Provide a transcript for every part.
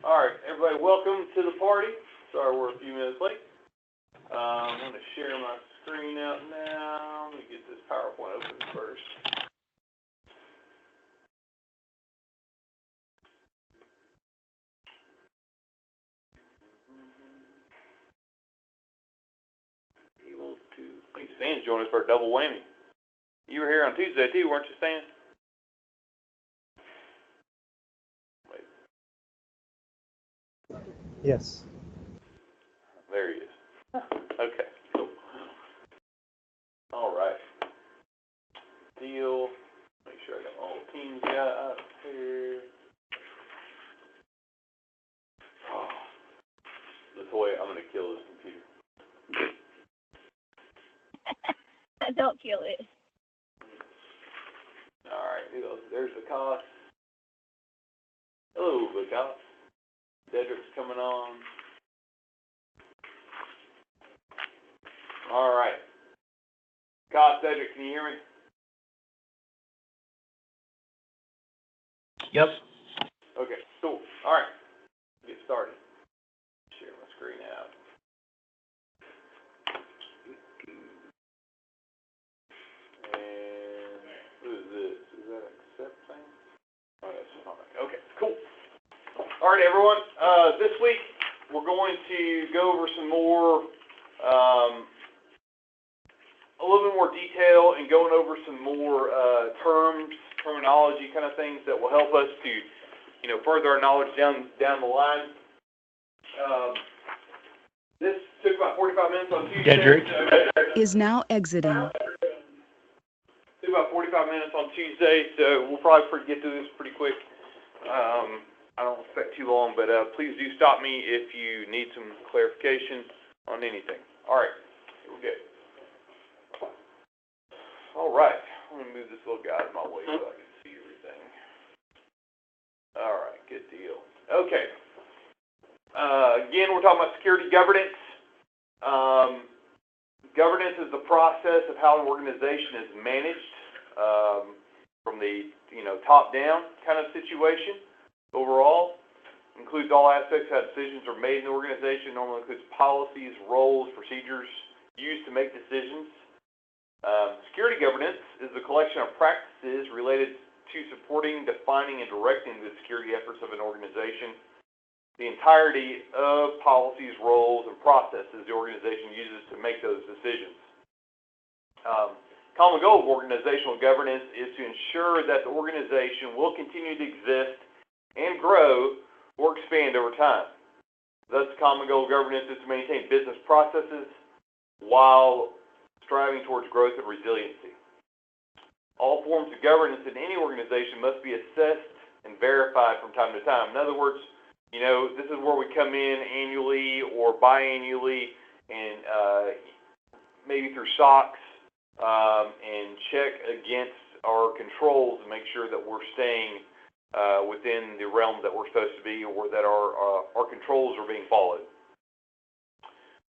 All right, everybody, welcome to the party. Sorry we're a few minutes late. I'm going to share my screen out now. Let me get this PowerPoint open first. Able to. I think Stan's joining us for a double whammy. You were here on Tuesday too, weren't you, Stan? Wait. Yes. There he is. Okay, cool. All right. Deal. Make sure I got all the teams out here. Oh, this way, I'm going to kill this computer. Don't kill it. All right, there's Vikas. Hello, Vikas. Cedric's coming on. All right. Vikas, Cedric, can you hear me? Yep. Okay, cool. All right, get started. Share my screen out. And what is this? Is that accept thing? Oh, that's fine. Okay, cool. All right, everyone. This week we're going to go over some more, a little bit more detail and going over some more terminology kind of things that will help us to, further our knowledge down the line. This took about 45 minutes on Tuesday. Cedric is now exiting. Took about 45 minutes on Tuesday, so we'll probably get through this pretty quick. I don't expect too long, but please do stop me if you need some clarification on anything. All right, here we go. All right, I'm going to move this little guy out of my way so I can see everything. All right, good deal. Okay. Again, we're talking about security governance. Governance is the process of how an organization is managed from the top down kind of situation. Overall, includes all aspects of how decisions are made in the organization. Normally includes policies, roles, procedures used to make decisions. Security governance is a collection of practices related to supporting, defining, and directing the security efforts of an organization. The entirety of policies, roles, and processes the organization uses to make those decisions. Common goal of organizational governance is to ensure that the organization will continue to exist and grow or expand over time. Thus, the common goal of governance is to maintain business processes while striving towards growth and resiliency. All forms of governance in any organization must be assessed and verified from time to time. In other words, this is where we come in annually or biannually and maybe through SOX and check against our controls and make sure that we're staying within the realm that we're supposed to be, or that our controls are being followed.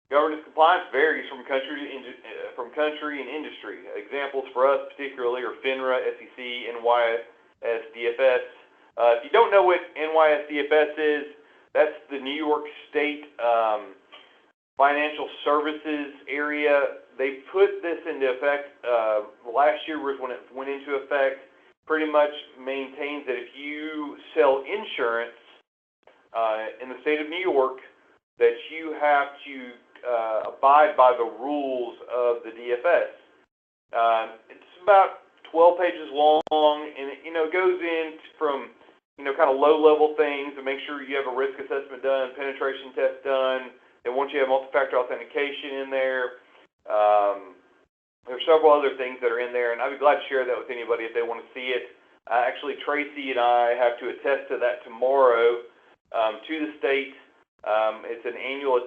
Governance compliance varies from country and industry. Examples for us particularly are FINRA, SEC, NYS, DFS. If you don't know what NYS DFS is, that's the New York State financial services area. They put this into effect last year was when it went into effect. Pretty much maintains that if you sell insurance in the state of New York, that you have to abide by the rules of the DFS. It's about 12 pages long, and it goes in from kind of low-level things to make sure you have a risk assessment done, penetration test done, and once you have multi-factor authentication in there, there's several other things that are in there, and I'd be glad to share that with anybody if they want to see it. Actually, Tracy and I have to attest to that tomorrow to the state. It's an annual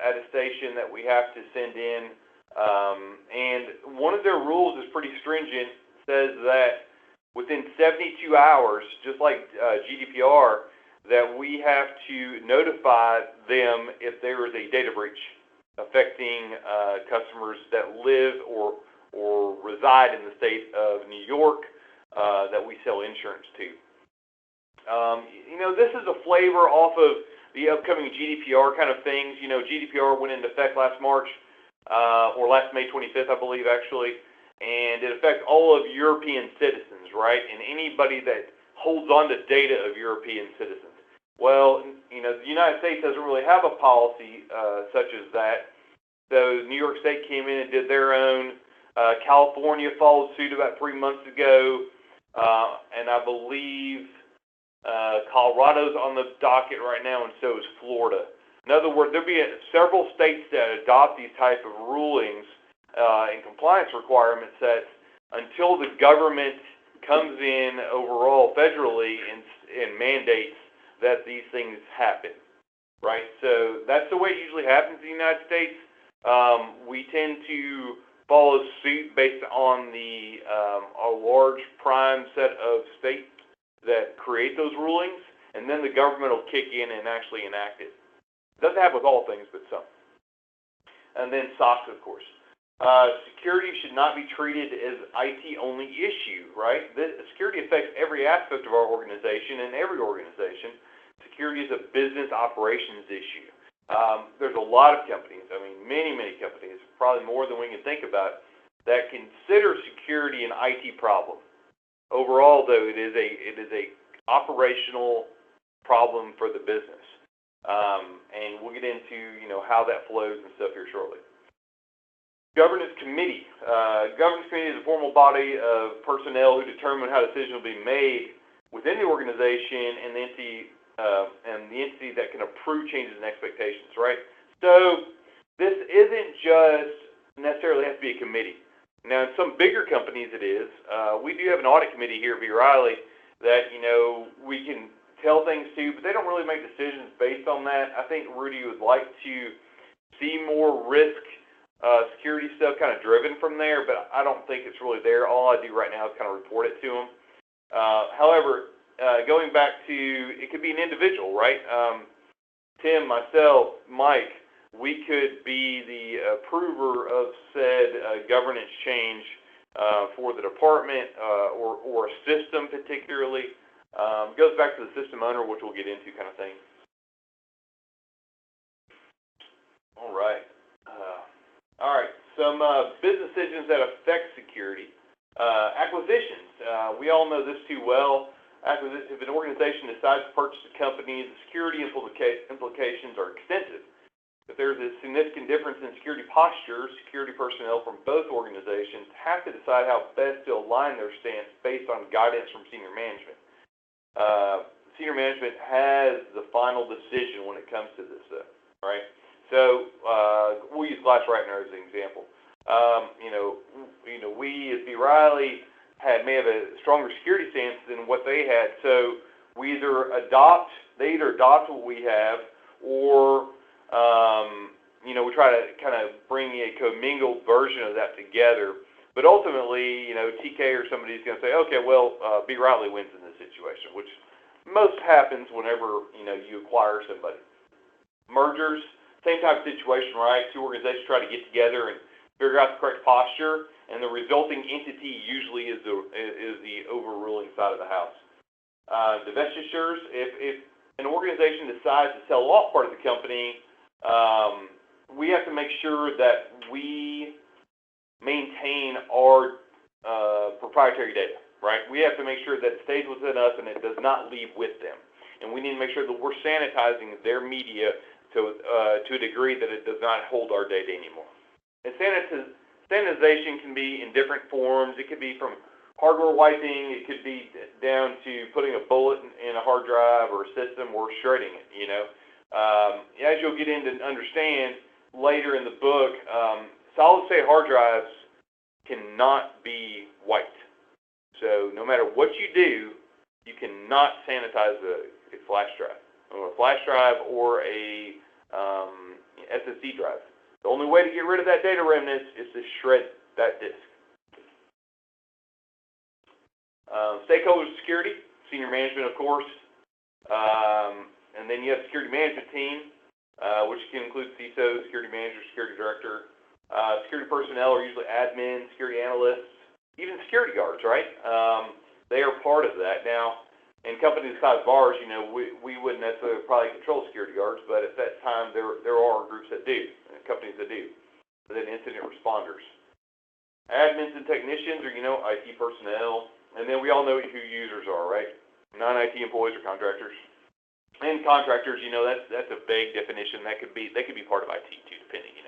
attestation that we have to send in, and one of their rules is pretty stringent. It says that within 72 hours, just like GDPR, that we have to notify them if there is a data breach affecting customers that live or reside in the state of New York that we sell insurance to. This is a flavor off of the upcoming GDPR kind of things. GDPR went into effect last March, or last May 25th, I believe, actually, and it affects all of European citizens, right, and anybody that holds on to data of European citizens. Well, the United States doesn't really have a policy such as that. So New York State came in and did their own. California followed suit about 3 months ago, and I believe Colorado's on the docket right now, and so is Florida. In other words, there'll be several states that adopt these type of rulings and compliance requirement sets until the government comes in overall federally and mandates that these things happen, right? So that's the way it usually happens in the United States. We tend to follow suit based on a large prime set of states that create those rulings, and then the government will kick in and actually enact it. It doesn't happen with all things, but some. And then SOX, of course. Security should not be treated as IT-only issue, right? Security affects every aspect of our organization and every organization. Security is a business operations issue. There's a lot of companies, many, many companies, probably more than we can think about, that consider security an IT problem. Overall, though, it is a operational problem for the business. And we'll get into, how that flows and stuff here shortly. Governance Committee. Governance Committee is a formal body of personnel who determine how decisions will be made within the organization and the entity that can approve changes in expectations, right? So this isn't just necessarily has to be a committee. Now, in some bigger companies it is. We do have an audit committee here at B. Riley that, we can tell things to, but they don't really make decisions based on that. I think Rudy would like to see more risk security stuff kind of driven from there, but I don't think it's really there. All I do right now is kind of report it to them. However, going back to, it could be an individual, right? Tim, myself, Mike, we could be the approver of said governance change for the department or a system particularly. Goes back to the system owner, which we'll get into kind of thing. All right. Some business decisions that affect security. Acquisitions. We all know this too well. If an organization decides to purchase a company, the security implications are extensive. If there's a significant difference in security posture, security personnel from both organizations have to decide how best to align their stance based on guidance from senior management. Senior management has the final decision when it comes to this stuff, right? So we'll use GlassRatner as an example. We at B. Riley may have a stronger security stance than what they had. So they either adopt what we have, or we try to kind of bring a commingled version of that together. But ultimately, TK or somebody's going to say, okay, well, B. Riley wins in this situation, which most happens whenever you acquire somebody. Mergers, same type of situation, right? Two organizations try to get together and figure out the correct posture, and the resulting entity usually is the overruling side of the house. Divestitures, if an organization decides to sell off part of the company, we have to make sure that we maintain our proprietary data, right? We have to make sure that it stays within us and it does not leave with them. And we need to make sure that we're sanitizing their media to a degree that it does not hold our data anymore. And sanitization can be in different forms. It could be from hardware wiping. It could be down to putting a bullet in a hard drive or a system or shredding it, As you'll get into and understand later in the book, solid-state hard drives cannot be wiped. So no matter what you do, you cannot sanitize a flash drive, or a flash drive or a SSD drive. The only way to get rid of that data remnant is to shred that disk. Stakeholder security, senior management, of course. And then you have the security management team, which can include CISO, security manager, security director. Security personnel are usually admins, security analysts, even security guards, right? They are part of that. Now, And companies the size of ours, we wouldn't necessarily probably control security guards, but at that time there are groups that do, companies that do. And then incident responders. Admins and technicians are, IT personnel. And then we all know who users are, right? Non-IT employees or contractors. And contractors, that's a vague definition. They could be part of IT too, depending,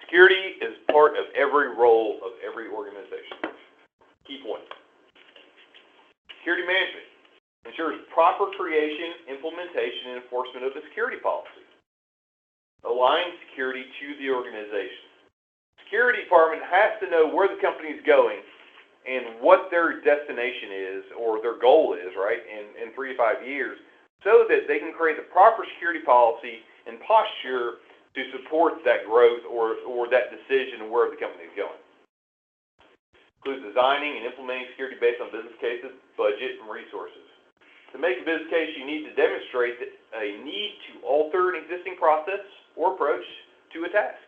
Security is part of every role of every organization. Key point. Security management ensures proper creation, implementation, and enforcement of the security policy. Aligns security to the organization. Security department has to know where the company is going and what their destination is or their goal is, right, in 3 to 5 years, so that they can create the proper security policy and posture to support that growth or that decision of where the company is going. Includes designing and implementing security based on business cases, budget, and resources. To make a business case, you need to demonstrate that a need to alter an existing process or approach to a task,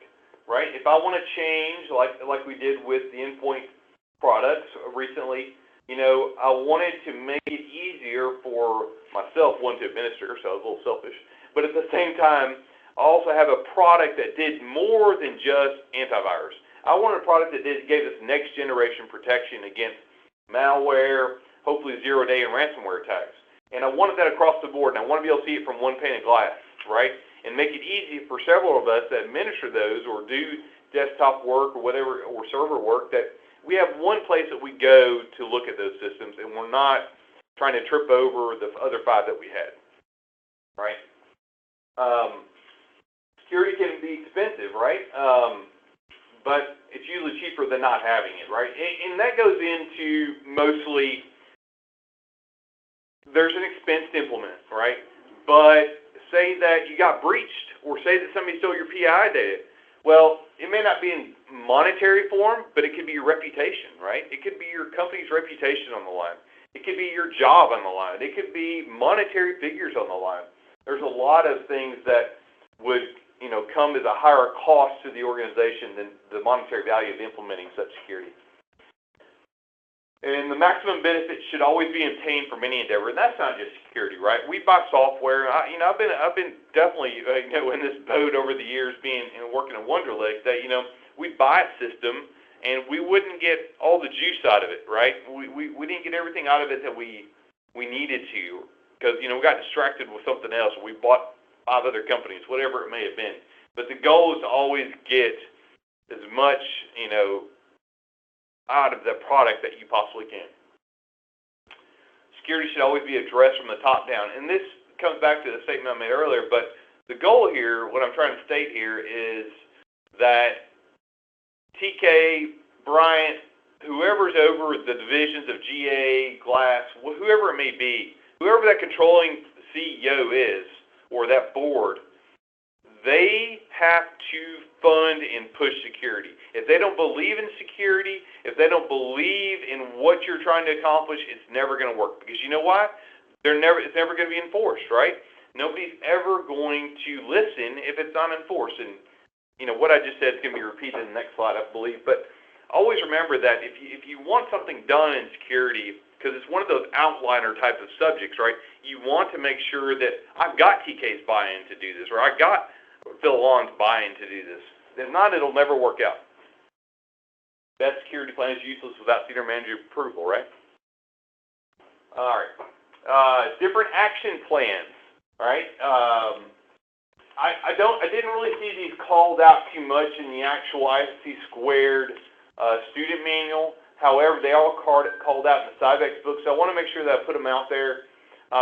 right? If I want to change, like we did with the endpoint products recently, I wanted to make it easier for myself, one, to administer, so I was a little selfish, but at the same time, I also have a product that did more than just antivirus. I wanted a product that gave us next generation protection against malware, hopefully zero-day and ransomware attacks. And I wanted that across the board, and I want to be able to see it from one pane of glass, right? And make it easy for several of us that administer those or do desktop work or whatever, or server work, that we have one place that we go to look at those systems, and we're not trying to trip over the other 5 that we had, right? Security can be expensive, right? But it's usually cheaper than not having it, right? And that goes into mostly, there's an expense to implement, right? But say that you got breached, or say that somebody stole your PII data. Well, it may not be in monetary form, but it could be your reputation, right? It could be your company's reputation on the line. It could be your job on the line. It could be monetary figures on the line. There's a lot of things that would come as a higher cost to the organization than the monetary value of implementing such security. And the maximum benefit should always be obtained from any endeavor, and that's not just security, right? We buy software. I've been definitely in this boat over the years, being working at Wonderlic, that we'd buy a system and we wouldn't get all the juice out of it, right? We didn't get everything out of it that we needed to, because we got distracted with something else. We bought 5 other companies, whatever it may have been. But the goal is to always get as much, out of the product that you possibly can. Security should always be addressed from the top down. And this comes back to the statement I made earlier, but the goal here, what I'm trying to state here, is that TK, Bryant, whoever's over the divisions of GA, Glass, whoever it may be, whoever that controlling CEO is, or that board, they have to fund and push security. If they don't believe in security, if they don't believe in what you're trying to accomplish, it's never going to work. Because you know why? It's never going to be enforced, right? Nobody's ever going to listen if it's not enforced. And what I just said is going to be repeated in the next slide, I believe. But always remember that if you want something done in security, because it's one of those outliner type of subjects, right? You want to make sure that I've got TK's buy-in to do this, or I got Phil Lon's buy-in to do this. If not, it'll never work out. That security plan is useless without senior manager approval, right? All right. Different action plans, right? I didn't really see these called out too much in the actual ISC squared student manual. However, they all called out in the Cybex book, so I want to make sure that I put them out there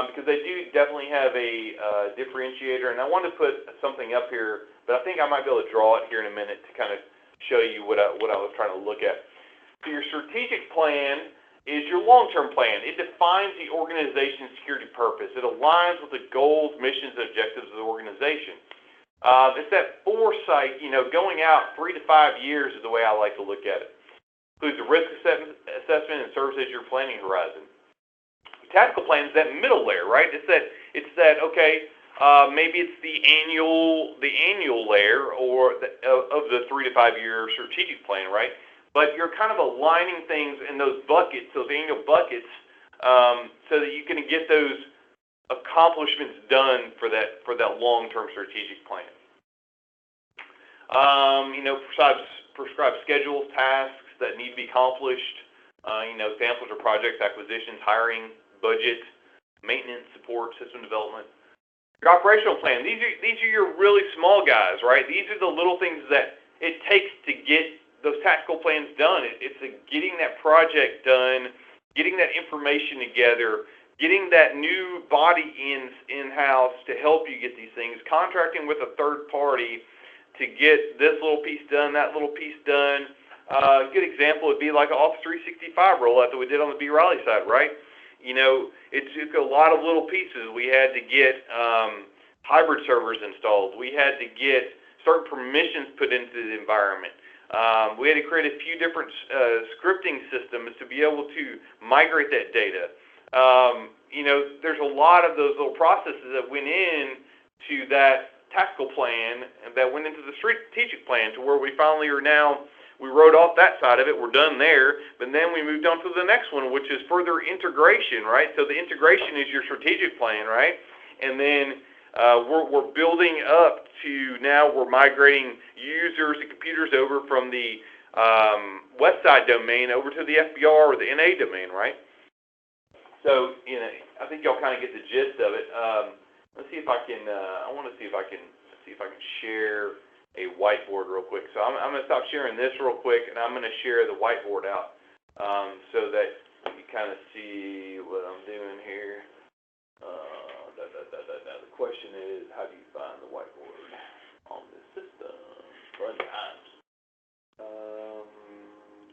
because they do definitely have a differentiator. And I want to put something up here, but I think I might be able to draw it here in a minute to kind of show you what I was trying to look at. So your strategic plan is your long-term plan. It defines the organization's security purpose. It aligns with the goals, missions, and objectives of the organization. It's that foresight, going out 3 to 5 years is the way I like to look at it. Includes the risk assessment and serves as your planning horizon. The tactical plan is that middle layer, right? It's that okay, maybe it's the annual layer or of the 3 to 5 year strategic plan, right? But you're kind of aligning things in those buckets, those annual buckets, so that you can get those accomplishments done for that long-term strategic plan. Prescribe schedules, tasks that need to be accomplished. Examples are projects, acquisitions, hiring, budget, maintenance, support, system development. Your operational plan. These are your really small guys, right? These are the little things that it takes to get those tactical plans done. It's getting that project done, getting that information together, getting that new body in-house to help you get these things, contracting with a third party to get this little piece done, that little piece done. A good example would be like an Office 365 rollout that we did on the B. Riley side, right? It took a lot of little pieces. We had to get hybrid servers installed. We had to get certain permissions put into the environment. We had to create a few different scripting systems to be able to migrate that data. There's a lot of those little processes that went into that tactical plan and that went into the strategic plan to where we finally are now. We wrote off that side of it. We're done there. But then we moved on to the next one, which is further integration, right? So the integration is your strategic plan, right? And then we're building up to now we're migrating users and computers over from the Westside domain over to the FBR or the NA domain, right? So, I think y'all kind of get the gist of it. Let's see if I can, I want to see if I can share a whiteboard real quick. So I'm going to stop sharing this real quick, and I'm going to share the whiteboard out so that you kind of see what I'm doing here. The question is, how do you find the whiteboard on this system? Run times.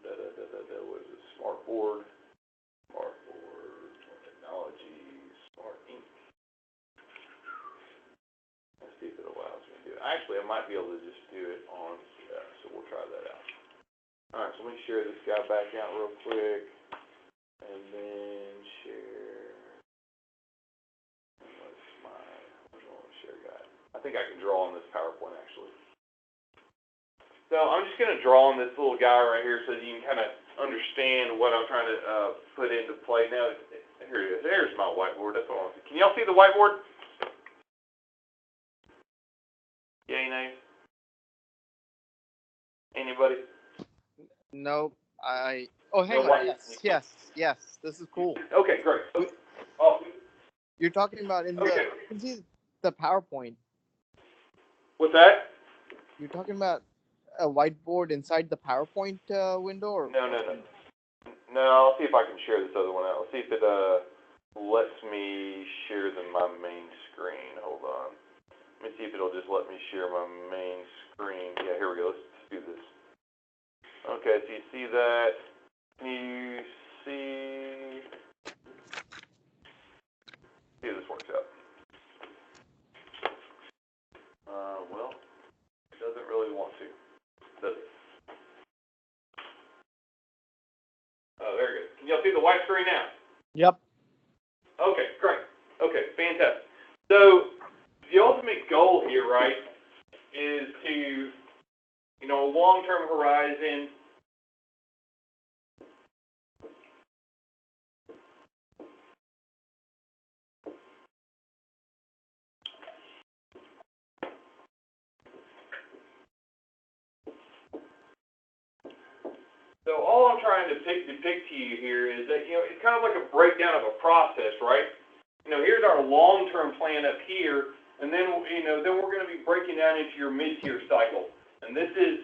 What is it? Smartboard. Smartboard. Technology. Smart ink. Let's see if it allows me to do it. Actually, I might be able to just do it on, so we'll try that out. All right, so let me share this guy back out real quick, and then share. What's my share guide? I think I can draw on this PowerPoint actually. So I'm just going to draw on this little guy right here so that you can kind of understand what I'm trying to put into play. Now, here it is. There's my whiteboard. That's all I want to see. Can y'all see the whiteboard? Yay, nay? Anybody? No, oh, hang on. Yes. This is cool. Okay, great. Awesome. You're talking about you can see the PowerPoint. What's that? You're talking about a whiteboard inside the PowerPoint window, or? No. I'll see if I can share this other one out. Let's see if it lets me share my main screen. Hold on. Let me see if it'll just let me share my main screen. Yeah, here we go. Let's do this. Okay, so you see that. Can you see if this works out? Well, it doesn't really want to, does it? Oh, there it goes. Can y'all see the white screen now? Yep. Okay, great. Okay, fantastic. So the ultimate goal here, right, is to, a long-term horizon. So all I'm trying to depict to you here is that, it's kind of like a breakdown of a process, right? Here's our long-term plan up here, and then, then we're going to be breaking down into your mid-tier cycle. And this is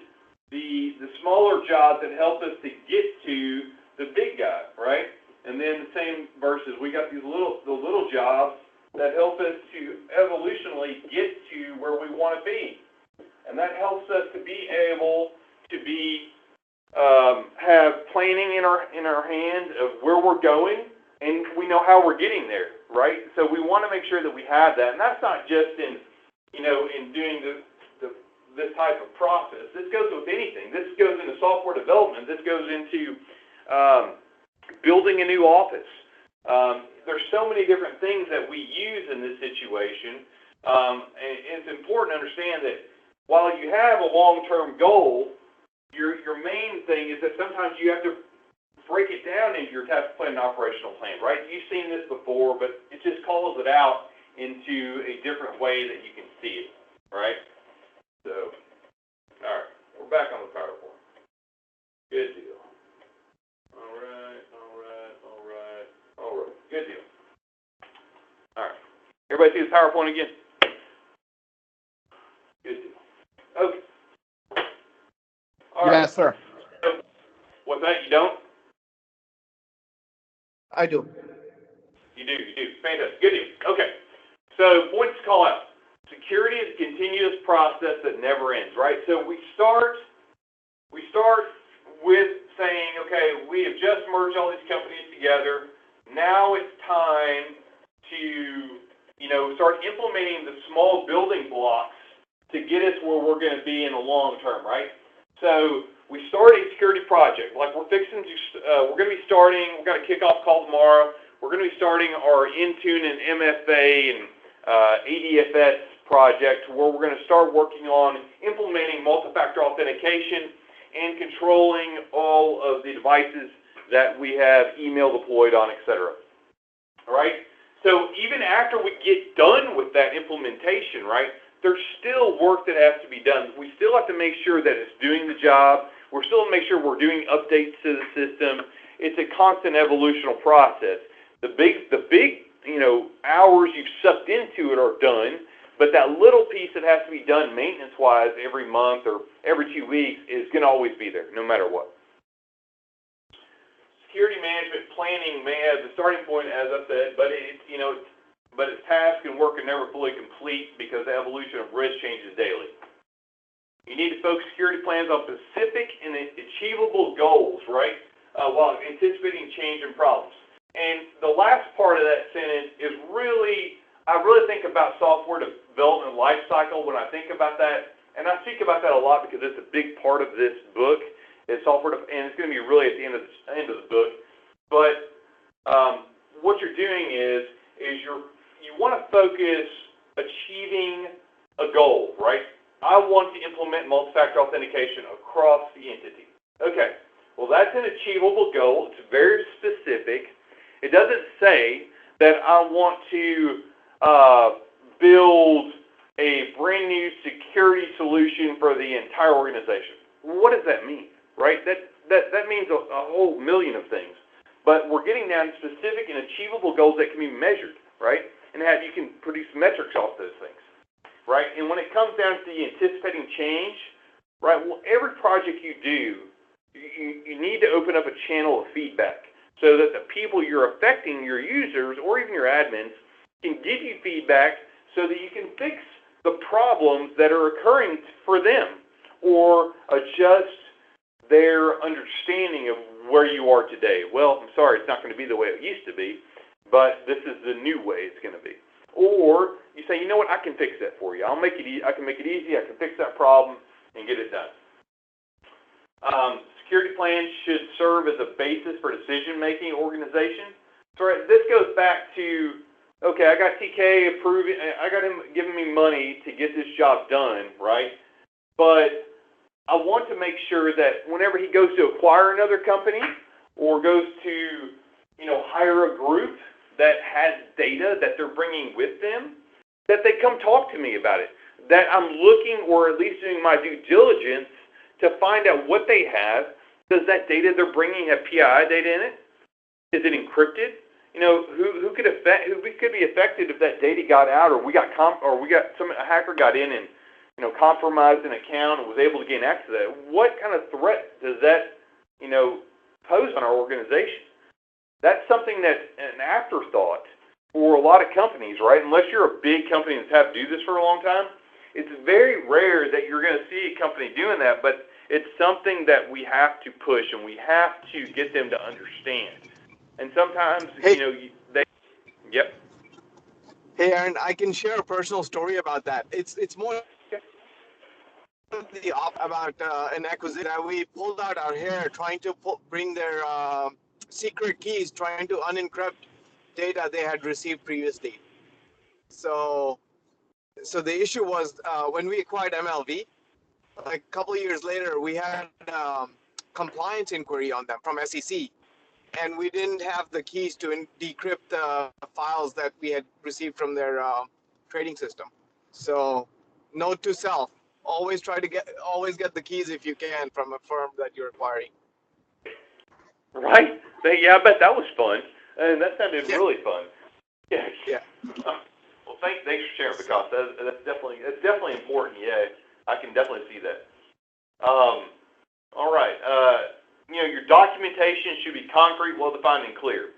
the smaller jobs that help us to get to the big guy, right? And then the same versus we got the little jobs that help us to evolutionally get to where we want to be. And that helps us to be able to be have planning in our hand of where we're going, and we know how we're getting there, right? So we want to make sure that we have that, and that's not just in doing this type of process. This goes with anything. This goes into software development. This goes into building a new office. There's so many different things that we use in this situation, and it's important to understand that while you have a long-term goal, your main thing is that sometimes you have to break it down into your task plan and operational plan, right? You've seen this before, but it just calls it out into a different way that you can see it, right? So, all right, we're back on the PowerPoint. Good deal. All right. Good deal. All right. Everybody see the PowerPoint again? Good deal. Okay. All right. Yes, sir. What's that? You don't? I do. You do. Fantastic. Good deal. Okay. So, points to call out. Security is a continuous process that never ends, right? So we start with saying, okay, we have just merged all these companies together. Now it's time to, start implementing the small building blocks to get us where we're going to be in the long term, right? So we start a security project, like we're going to be starting, we've got a kickoff call tomorrow. We're going to be starting our Intune and MFA and ADFS project, where we're going to start working on implementing multi-factor authentication and controlling all of the devices that we have email deployed on, etc. All right? So even after we get done with that implementation, right, there's still work that has to be done. We still have to make sure that it's doing the job. We're still to make sure we're doing updates to the system. It's a constant evolutional process. The big hours you've sucked into it are done, but that little piece that has to be done maintenance-wise every month or every 2 weeks is going to always be there, no matter what. Security management planning may have the starting point, as I said, but its task and work are never fully complete because the evolution of risk changes daily. You need to focus security plans on specific and achievable goals, right, while anticipating change and problems. And the last part of that sentence is I really think about software development lifecycle when I think about that, and I speak about that a lot because it's a big part of this book. Is software, and it's going to be really at the end of the book. But what you're doing is you want to focus achieving a goal, right? I want to implement multi-factor authentication across the entity. Okay, well that's an achievable goal. It's very specific. It doesn't say that I want to build a brand new security solution for the entire organization. What does that mean, right? That means a whole million of things. But we're getting down to specific and achievable goals that can be measured, right? And you can produce metrics off those things, right? And when it comes down to the anticipating change, right, well, every project you do, you need to open up a channel of feedback so that the people you're affecting, your users or even your admins, can give you feedback so that you can fix the problems that are occurring for them or adjust their understanding of where you are today. Well, I'm sorry, it's not going to be the way it used to be, but this is the new way it's going to be. Or you say, you know what, I can fix that for you. I can make it easy. I can fix that problem and get it done. Security plans should serve as a basis for decision-making organization. So this goes back to, okay, I got TK approving, I got him giving me money to get this job done, right? But I want to make sure that whenever he goes to acquire another company or goes to, hire a group that has data that they're bringing with them, that they come talk to me about it. That I'm looking or at least doing my due diligence to find out what they have. Does that data they're bringing have PII data in it? Is it encrypted? Who could be affected if that data got out, or a hacker got in and compromised an account and was able to gain access to that? What kind of threat does that pose on our organization? That's something that's an afterthought for a lot of companies, right? Unless you're a big company that's had to do this for a long time, it's very rare that you're going to see a company doing that, but it's something that we have to push and we have to get them to understand. And sometimes, Yep. Hey, Aaron, I can share a personal story about that. It's more about an acquisition that we pulled out our hair trying to bring their secret keys, trying to unencrypt data they had received previously. So the issue was when we acquired MLV, like a couple of years later, we had compliance inquiry on them from SEC. and we didn't have the keys to decrypt the files that we had received from their trading system. So, note to self: always get the keys if you can from a firm that you're acquiring. Right? Yeah, I bet that was fun, and that sounded Yeah. really fun. Yeah. Yeah. Well, thanks for sharing, because that's definitely important. Yeah, I can definitely see that. All right. Your documentation should be concrete, well-defined, and clear.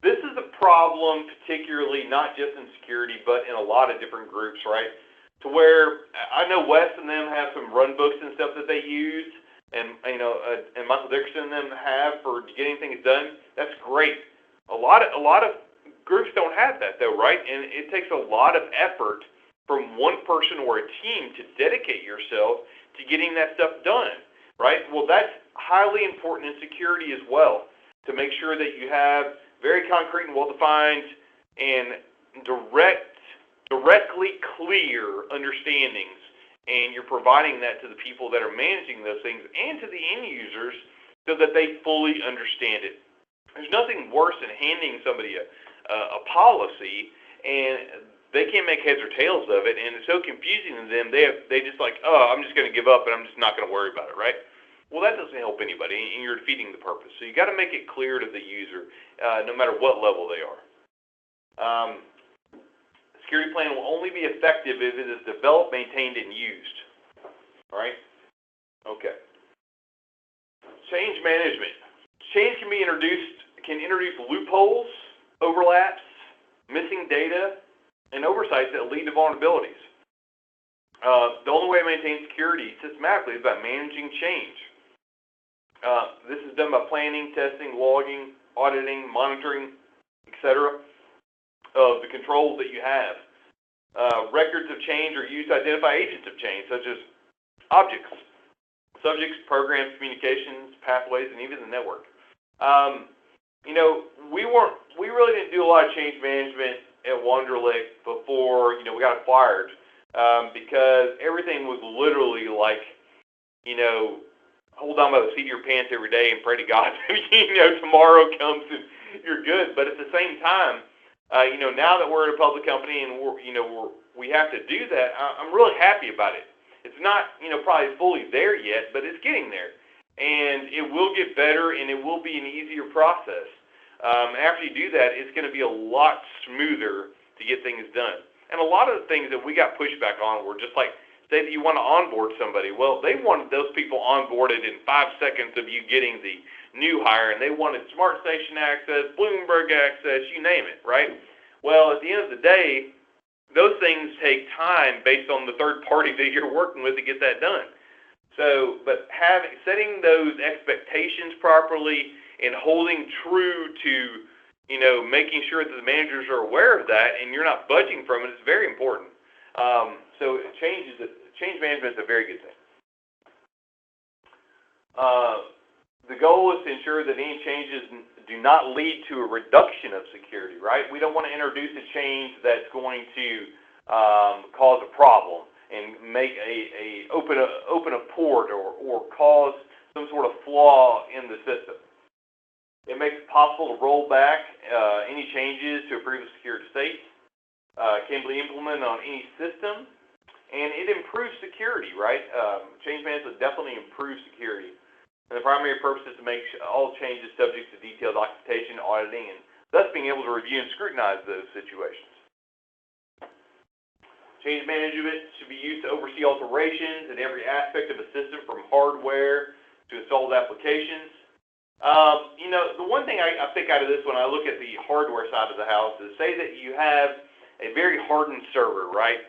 This is a problem, particularly not just in security, but in a lot of different groups, right? To where I know Wes and them have some run books and stuff that they use, and and Michael Dickerson and them have for getting things done. That's great. A lot of groups don't have that though, right? And it takes a lot of effort from one person or a team to dedicate yourself to getting that stuff done, right? Well, that's highly important in security as well, to make sure that you have very concrete and well-defined and directly clear understandings, and you're providing that to the people that are managing those things and to the end users so that they fully understand it. There's nothing worse than handing somebody a policy and they can't make heads or tails of it, and it's so confusing to them. They just like, I'm just going to give up and I'm just not going to worry about it, right? Well, that doesn't help anybody, and you're defeating the purpose. So you got to make it clear to the user, no matter what level they are. Security plan will only be effective if it is developed, maintained, and used. All right? Okay. Change management. Change can introduce loopholes, overlaps, missing data, and oversights that lead to vulnerabilities. The only way to maintain security systematically is by managing change. This is done by planning, testing, logging, auditing, monitoring, etc. of the controls that you have. Records of change are used to identify agents of change, such as objects, subjects, programs, communications, pathways, and even the network. We really didn't do a lot of change management at Wonderlic before, we got acquired, because everything was literally like, hold on by the seat of your pants every day and pray to God, tomorrow comes and you're good. But at the same time, now that we're a public company and we have to do that, I'm really happy about it. It's not, probably fully there yet, but it's getting there. And it will get better, and it will be an easier process. After you do that, it's going to be a lot smoother to get things done. And a lot of the things that we got pushback on were just like, say that you want to onboard somebody. Well, they wanted those people onboarded in 5 seconds of you getting the new hire, and they wanted Smart Station access, Bloomberg access, you name it, right? Well, at the end of the day, those things take time based on the third party that you're working with to get that done. So, but setting those expectations properly and holding true to, making sure that the managers are aware of that and you're not budging from it is very important. So change management is a very good thing. The goal is to ensure that any changes do not lead to a reduction of security, right? We don't want to introduce a change that's going to cause a problem and make open a port or cause some sort of flaw in the system. It makes it possible to roll back any changes to a previous secured state, can be implemented on any system, and it improves security, right? Change management definitely improves security. And the primary purpose is to make all changes subject to detailed documentation, auditing, and thus being able to review and scrutinize those situations. Change management should be used to oversee alterations in every aspect of a system, from hardware to installed applications. The one thing I pick out of this when I look at the hardware side of the house is, say that you have a very hardened server, right?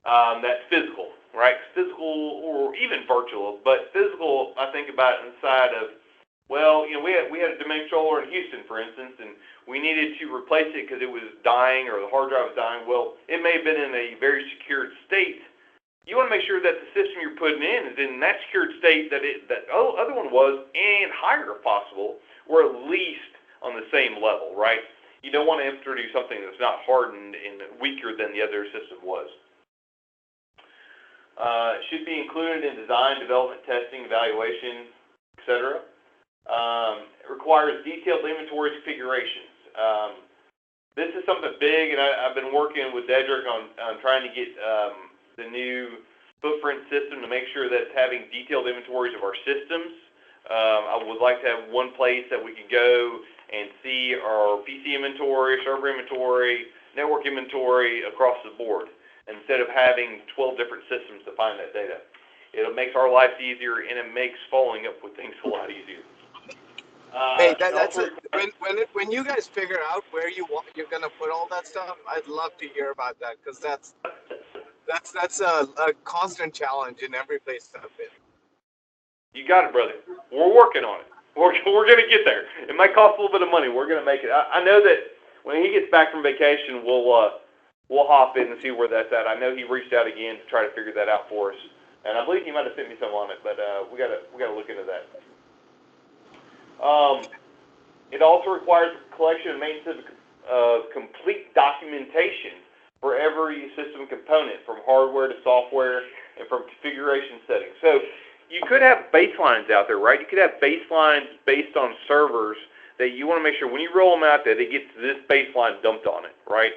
That's physical, right? Physical or even virtual, but physical, I think about inside of, well, we had a domain controller in Houston, for instance, and we needed to replace it because it was dying or the hard drive was dying. Well, it may have been in a very secured state. You want to make sure that the system you're putting in is in that secured state that other one was, and higher if possible, or at least on the same level, right? You don't want to introduce something that's not hardened and weaker than the other system was. Should be included in design, development, testing, evaluation, etc. It requires detailed inventory configurations. This is something big, and I've been working with Dedrick on trying to get the new footprint system to make sure that it's having detailed inventories of our systems. I would like to have one place that we can go and see our PC inventory, server inventory, network inventory across the board, instead of having 12 different systems to find that data. It makes our lives easier, and it makes following up with things a lot easier. Hey, when you guys figure out where you're gonna put all that stuff, I'd love to hear about that, because that's a constant challenge in every place I've been. You got it, brother. We're working on it. We're gonna get there. It might cost a little bit of money. We're gonna make it. I know that when he gets back from vacation, we'll hop in and see where that's at. I know he reached out again to try to figure that out for us, and I believe he might have sent me some on it, but we gotta look into that. It also requires collection and maintenance of complete documentation for every system component, from hardware to software and from configuration settings. So you could have baselines out there, right? You could have baselines based on servers that you want to make sure when you roll them out there, they get this baseline dumped on it, right?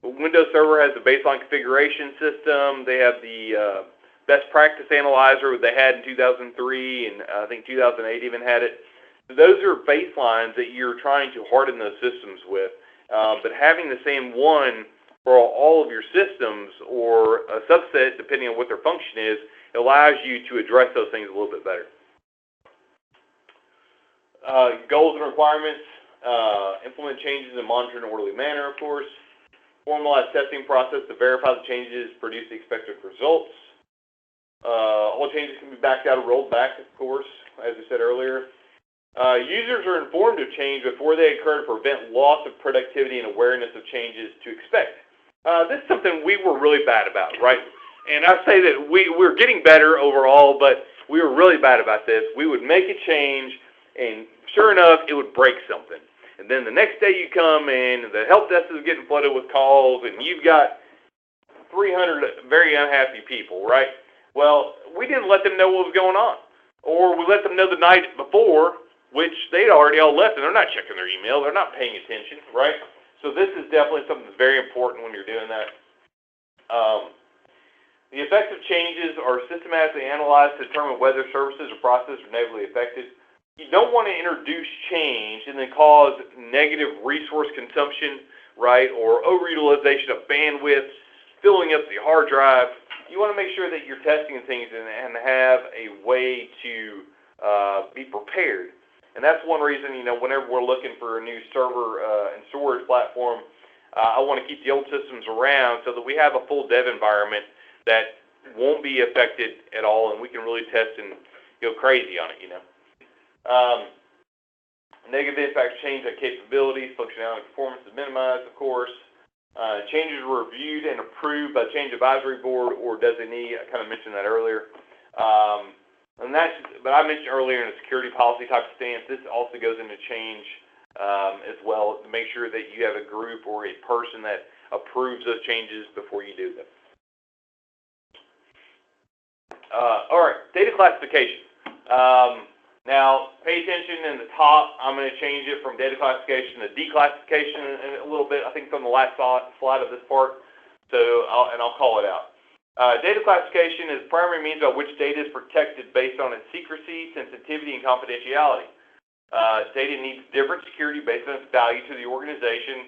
Windows Server has a baseline configuration system. They have the best practice analyzer they had in 2003, and I think 2008 even had it. Those are baselines that you're trying to harden those systems with. But having the same one for all of your systems, or a subset, depending on what their function is, allows you to address those things a little bit better. Goals and requirements, implement changes and monitor in an orderly manner, of course. Formalize testing process to verify the changes produce the expected results. All changes can be backed out or rolled back, of course, as we said earlier. Users are informed of change before they occur to prevent loss of productivity and awareness of changes to expect. This is something we were really bad about, right? And I say that we're getting better overall, but we were really bad about this. We would make a change, and sure enough, it would break something. And then the next day you come in, and the help desk is getting flooded with calls, and you've got 300 very unhappy people, right? Well, we didn't let them know what was going on. Or we let them know the night before, which they'd already all left, and they're not checking their email. They're not paying attention, right? So this is definitely something that's very important when you're doing that. The effects of changes are systematically analyzed to determine whether services or processes are negatively affected. You don't want to introduce change and then cause negative resource consumption, right, or overutilization of bandwidth, filling up the hard drive. You want to make sure that you're testing things and have a way to be prepared. And that's one reason, whenever we're looking for a new server and storage platform, I want to keep the old systems around so that we have a full dev environment that won't be affected at all, and we can really test and go crazy on it, Negative impacts change on capabilities, functionality, and performance is minimized, of course. Changes were reviewed and approved by Change Advisory Board or designee. I kind of mentioned that earlier. But I mentioned earlier in a security policy type of stance, this also goes into change as well, to make sure that you have a group or a person that approves those changes before you do them. All right, data classification. Now, pay attention in the top. I'm going to change it from data classification to declassification in a little bit. I think it's on the last slide of this part, I'll call it out. Data classification is the primary means by which data is protected based on its secrecy, sensitivity, and confidentiality. Data needs different security based on its value to the organization.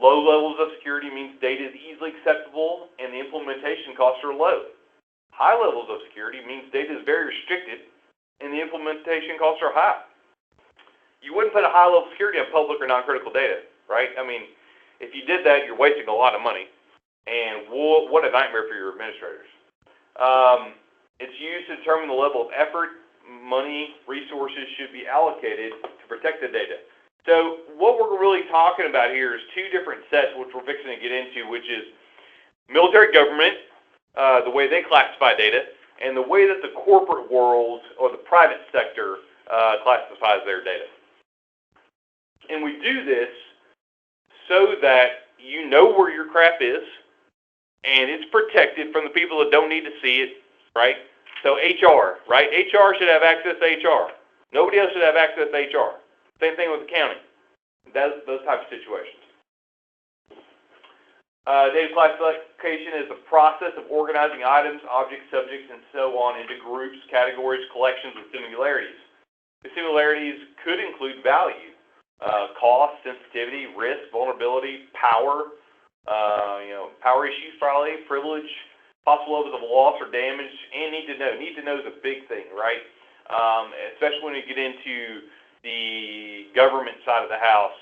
Low levels of security means data is easily accessible and the implementation costs are low. High levels of security means data is very restricted and the implementation costs are high. You wouldn't put a high level of security on public or non-critical data, right? I mean, if you did that, you're wasting a lot of money. And what a nightmare for your administrators. It's used to determine the level of effort, money, resources should be allocated to protect the data. So what we're really talking about here is two different sets, which we're fixing to get into, which is military government, the way they classify data, and the way that the corporate world or the private sector classifies their data. And we do this so that you know where your crap is, and it's protected from the people that don't need to see it, right? So HR, right? HR should have access to HR. Nobody else should have access to HR. Same thing with accounting. Those types of situations. Data classification is the process of organizing items, objects, subjects, and so on into groups, categories, collections with similarities. The similarities could include value, cost, sensitivity, risk, vulnerability, power, power issues probably, privilege, possible levels of loss or damage, and need to know. Need to know is a big thing, right? Especially when you get into the government side of the house.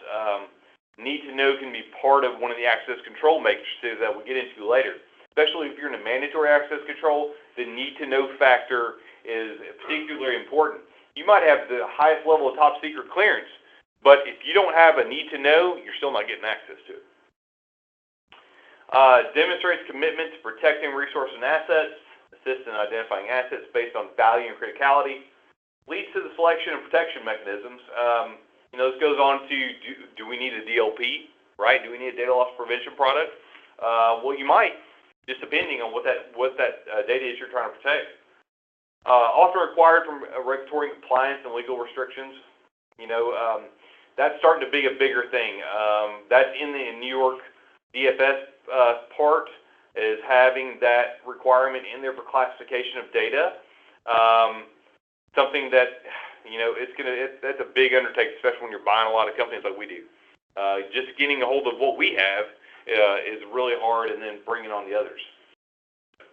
Need to know can be part of one of the access control matrices that we'll get into later. Especially if you're in a mandatory access control, the need to know factor is particularly important. You might have the highest level of top secret clearance, but if you don't have a need to know, you're still not getting access to it. Demonstrates commitment to protecting resources and assets, assists in identifying assets based on value and criticality, leads to the selection and protection mechanisms. This goes on to, do we need a DLP, right? Do we need a data loss prevention product? Well, you might, just depending on what that data is you're trying to protect. Also required from regulatory compliance and legal restrictions. That's starting to be a bigger thing. That's in the New York DFS part, is having that requirement in there for classification of data. Something that that's a big undertaking, especially when you're buying a lot of companies like we do. Just getting a hold of what we have is really hard, and then bringing on the others.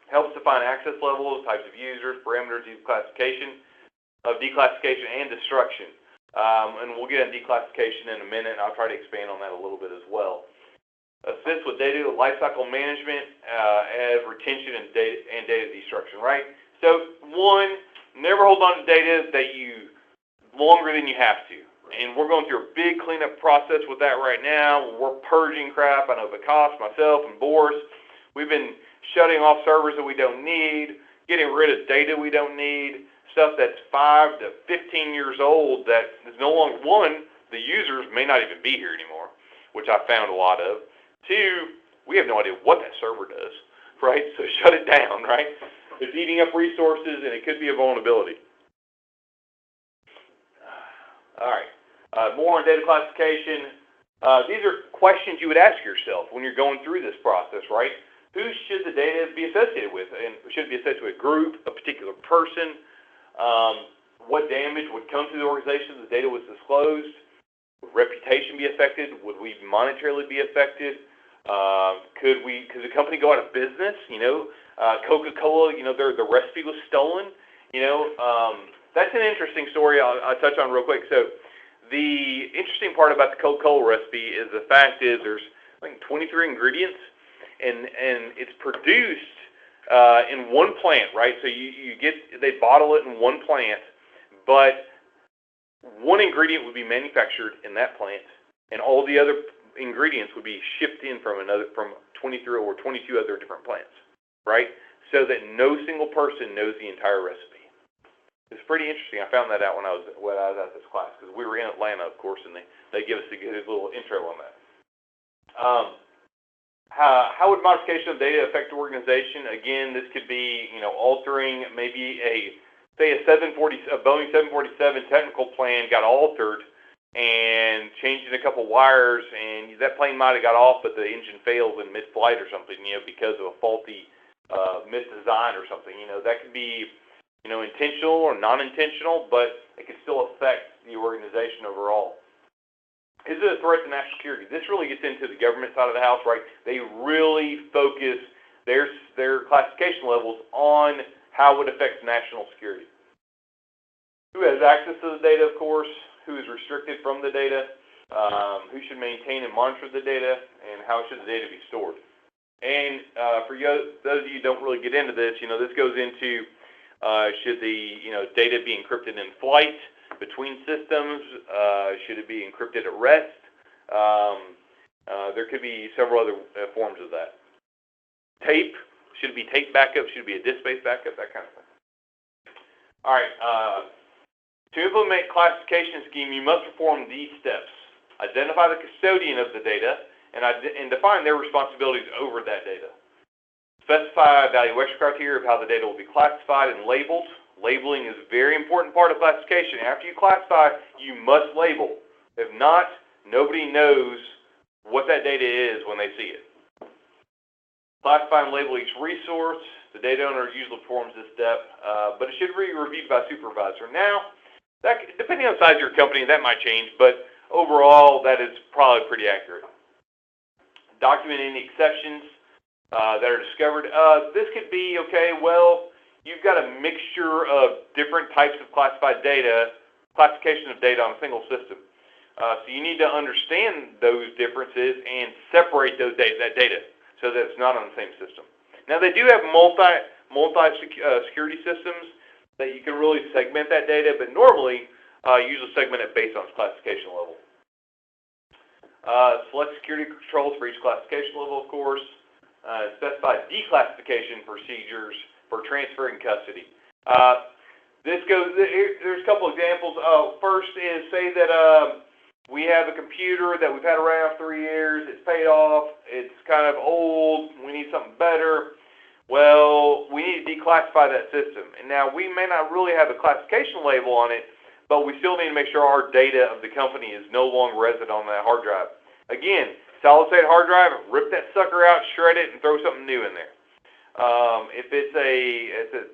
Helps define access levels, types of users, parameters of declassification and destruction. And we'll get into declassification in a minute, and I'll try to expand on that a little bit as well. Assists with data lifecycle management as retention and data destruction, right? So one, never hold on to data that you longer than you have to. And we're going through a big cleanup process with that right now. We're purging crap. I know Vikas, myself, and Boris. We've been shutting off servers that we don't need, getting rid of data we don't need, stuff that's 5 to 15 years old that is no longer, one, the users may not even be here anymore, which I found a lot of. Two, we have no idea what that server does, right? So shut it down, right? It's eating up resources, and it could be a vulnerability. All right. More on data classification. These are questions you would ask yourself when you're going through this process, right? Who should the data be associated with? And should it be associated with a group, a particular person? What damage would come to the organization if the data was disclosed? Would reputation be affected? Would we monetarily be affected? Could the company go out of business? Coca-Cola, the recipe was stolen. That's an interesting story I'll touch on real quick. So the interesting part about the Coca-Cola recipe is the fact is there's, I think, 23 ingredients, and it's produced in one plant, right? So they bottle it in one plant, but one ingredient would be manufactured in that plant, and all the other ingredients would be shipped in from 23 or 22 other different plants, right? So that no single person knows the entire recipe. It's pretty interesting. I found that out when I was at this class, because we were in Atlanta, of course, and they give us a good little intro on that. How would modification of data affect the organization? Again, this could be altering maybe a Boeing 747 technical plan got altered and changing a couple wires, and that plane might have got off, but the engine failed in mid-flight or something, because of a faulty misdesign or something. That could be intentional or non-intentional, but it could still affect the organization overall. Is it a threat to national security? This really gets into the government side of the house, right? They really focus their classification levels on how it affects national security. Who has access to the data, of course? Who is restricted from the data? Who should maintain and monitor the data? And how should the data be stored? And for those of you who don't really get into this, this goes into should the data be encrypted in flight between systems? Should it be encrypted at rest? There could be several other forms of that. Tape, should it be tape backup? Should it be a disk-based backup? That kind of thing. All right. To implement classification scheme, you must perform these steps. Identify the custodian of the data and define their responsibilities over that data. Specify evaluation criteria of how the data will be classified and labeled. Labeling is a very important part of classification. After you classify, you must label. If not, nobody knows what that data is when they see it. Classify and label each resource. The data owner usually performs this step, but it should be reviewed by supervisor. Now, depending on the size of your company, that might change, but overall, that is probably pretty accurate. Document any exceptions that are discovered. This could be, okay, well, you've got a mixture of different types of classified data, classification of data on a single system. So you need to understand those differences and separate that data so that it's not on the same system. Now, they do have multi-security systems that you can really segment that data, but normally usually segment it based on its classification level. Select security controls for each classification level, of course. Specify declassification procedures for transferring custody. There's a couple examples. First is, say that we have a computer that we've had around 3 years, it's paid off, it's kind of old, we need something better. Well, we need to declassify that system. And now we may not really have a classification label on it, but we still need to make sure our data of the company is no longer resident on that hard drive. Again, solid state hard drive, rip that sucker out, shred it, and throw something new in there. If it's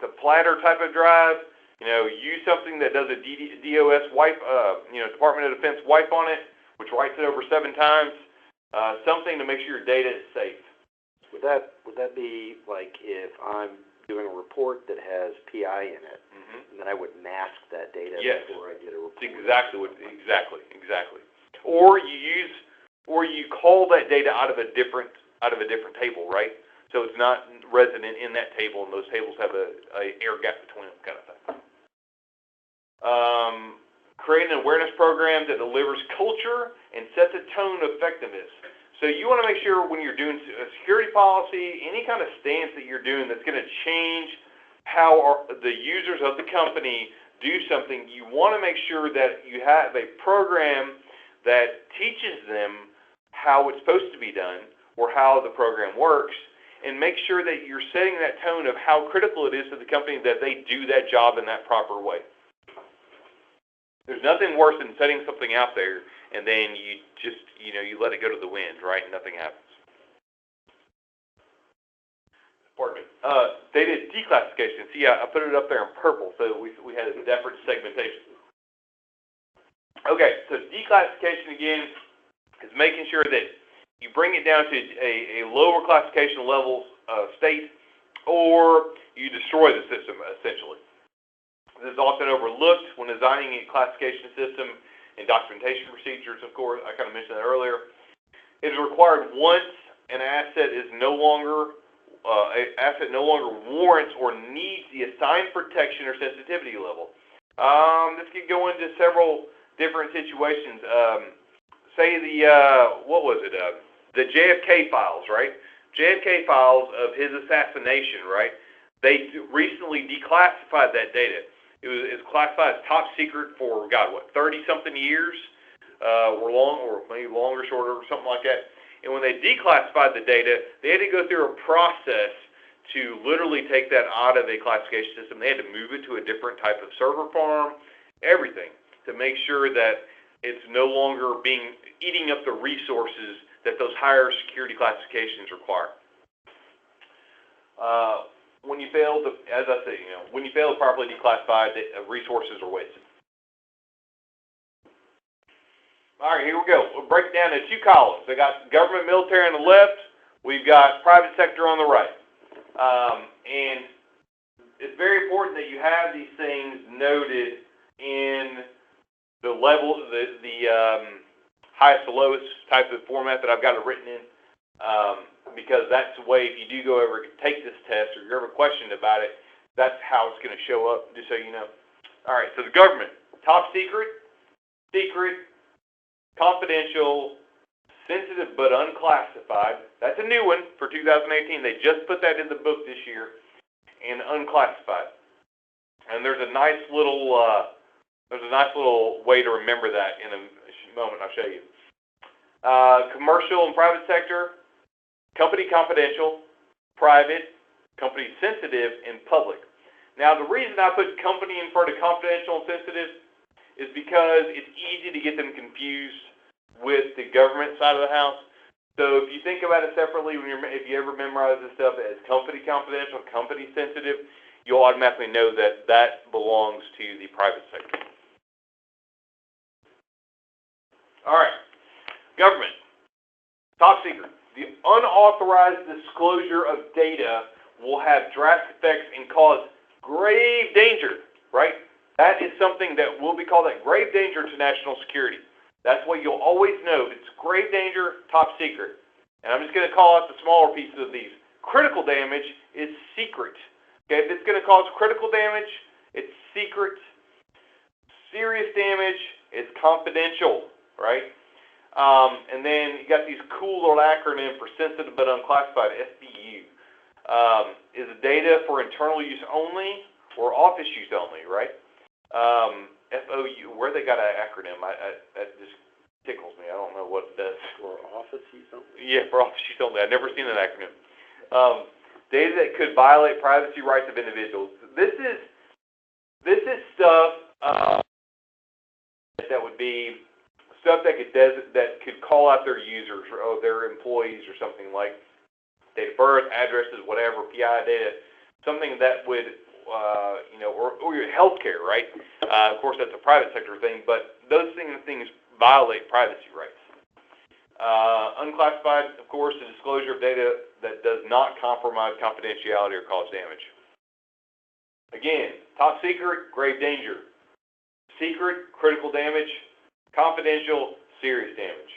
a platter type of drive, use something that does a DOS wipe, Department of Defense wipe on it, which writes it over 7 times. Something to make sure your data is safe. Would that be like if I'm doing a report that has PI in it, and then I would mask that data before I did a report? Exactly. Or you call that data out of a different table, right? So it's not resident in that table, and those tables have a air gap between them, kind of thing. Create an awareness program that delivers culture and sets a tone of effectiveness. So you want to make sure when you're doing a security policy, any kind of stance that you're doing that's going to change how the users of the company do something, you want to make sure that you have a program that teaches them how it's supposed to be done or how the program works, and make sure that you're setting that tone of how critical it is to the company that they do that job in that proper way. There's nothing worse than setting something out there and then you just, you let it go to the wind, right, and nothing happens. Pardon me. Data declassification. See, I put it up there in purple, so we had a different segmentation. Okay, so declassification, again, is making sure that you bring it down to a lower classification level state, or you destroy the system, essentially. This is often overlooked when designing a classification system and documentation procedures, of course. I kind of mentioned that earlier. It is required once an asset is no longer warrants or needs the assigned protection or sensitivity level. This could go into several different situations. Say the JFK files, right? JFK files of his assassination, right? They recently declassified that data. It's classified as top secret for, 30-something years, or maybe longer, shorter, something like that. And when they declassified the data, they had to go through a process to literally take that out of a classification system. They had to move it to a different type of server farm, everything, to make sure that it's no longer eating up the resources that those higher security classifications require. When you fail to, as I say, when you fail to properly declassify, resources are wasted. All right, here we go. We'll break it down into 2 columns. We got government, military on the left. We've got private sector on the right. And it's very important that you have these things noted in the level, the highest to lowest type of format that I've got it written in. Because that's the way, if you do go over take this test or you're ever questioned about it, that's how it's going to show up, just so you know. All right, so the government, top secret, secret, confidential, sensitive but unclassified. That's a new one for 2018. They just put that in the book this year, and unclassified. And there's a nice little way to remember that in a moment. I'll show you. Commercial and private sector. Company confidential, private, company sensitive, and public. Now, the reason I put company in front of confidential and sensitive is because it's easy to get them confused with the government side of the house. So if you think about it separately, if you ever memorize this stuff as company confidential, company sensitive, you'll automatically know that that belongs to the private sector. All right, government, top secret. The unauthorized disclosure of data will have drastic effects and cause grave danger, right? That is something that will be called that grave danger to national security. That's what you'll always know. It's grave danger, top secret. And I'm just going to call out the smaller pieces of these. Critical damage is secret. Okay, if it's going to cause critical damage, it's secret. Serious damage is confidential, right? And then you got these cool little acronym for sensitive but unclassified, SBU. Is it data for internal use only or office use only, right? FOU, where they got an acronym, that just tickles me. I don't know what it does. For office use only? Yeah, for office use only. I've never seen that acronym. Data that could violate privacy rights of individuals. This is stuff that would be stuff that could call out their users or their employees or something like date of birth, addresses, whatever, PI data, something that would, or your healthcare, right? Of course, that's a private sector thing, but those things violate privacy rights. Unclassified, of course, the disclosure of data that does not compromise confidentiality or cause damage. Again, top secret, grave danger. Secret, critical damage. Confidential, serious damage.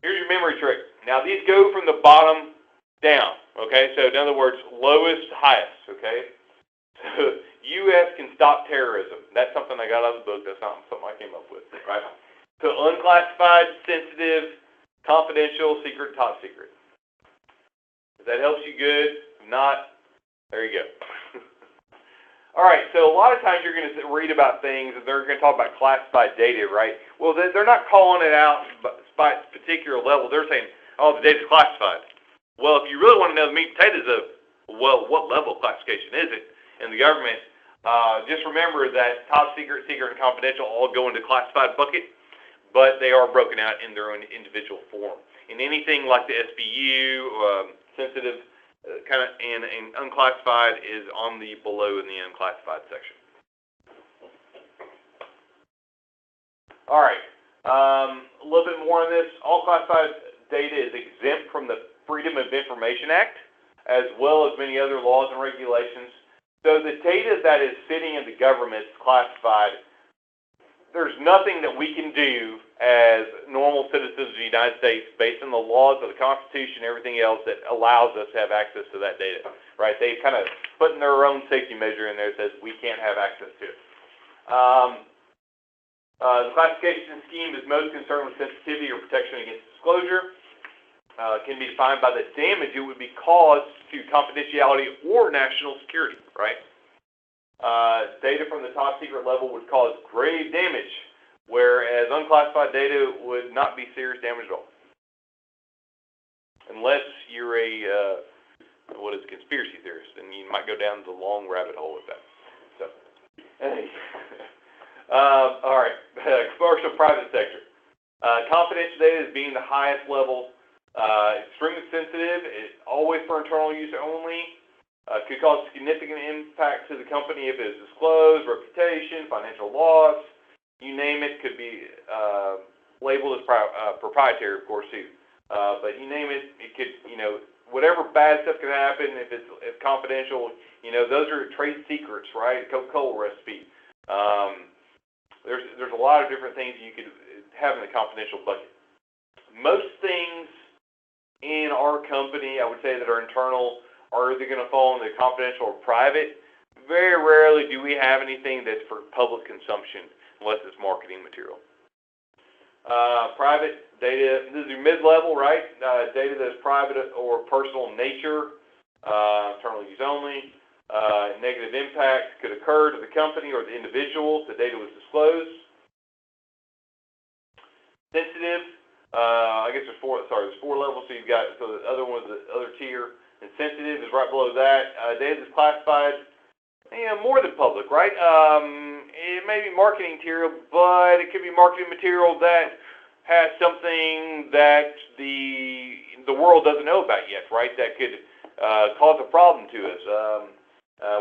Here's your memory trick. Now, these go from the bottom down, okay? So, in other words, lowest to highest, okay? So, U.S. can stop terrorism. That's something I got out of the book. That's not something I came up with, right? So, unclassified, sensitive, confidential, secret, top secret. If that helps you, good. If not, there you go. All right, so a lot of times you're going to read about things and they're going to talk about classified data, right? Well, they're not calling it out by a particular level. They're saying, oh, the data's classified. Well, if you really want to know the meat and potatoes of, well, what level of classification is it in the government, just remember that top secret, secret, and confidential all go into classified bucket, but they are broken out in their own individual form. And anything like the SBU, sensitive, and unclassified is on the below in the unclassified section. All right, a little bit more on this. All classified data is exempt from the Freedom of Information Act, as well as many other laws and regulations. So the data that is sitting in the government is classified. There's nothing that we can do as normal citizens of the United States based on the laws of the Constitution and everything else that allows us to have access to that data, right? They kind of put in their own safety measure in there that says we can't have access to it. The classification scheme is most concerned with sensitivity or protection against disclosure. Can be defined by the damage it would be caused to confidentiality or national security, right? Data from the top secret level would cause grave damage, whereas unclassified data would not be serious damage at all. Unless you're a conspiracy theorist, and you might go down the long rabbit hole with that. So, all right, commercial private sector. Confidential data is being the highest level. Extremely sensitive, it's always for internal use only. Could cause significant impact to the company if it is disclosed, reputation, financial loss, you name it. Could be labeled as proprietary, of course, too. But you name it, it could, whatever bad stuff could happen if it's confidential. Those are trade secrets, right? Coca-Cola recipe. There's a lot of different things you could have in the confidential bucket. Most things in our company, I would say, that are internal are either going to fall into confidential or private. Very rarely do we have anything that's for public consumption unless it's marketing material. Private data, this is your mid-level, right? Data that is private or personal in nature, internal use only. Negative impact could occur to the company or the individual if the data was disclosed. Sensitive, I guess there's four levels. So you've got, so the other one was the other tier. and sensitive is right below that. Data that's classified, more than public, right? It may be marketing material, but it could be marketing material that has something that the world doesn't know about yet, right? That could cause a problem to us.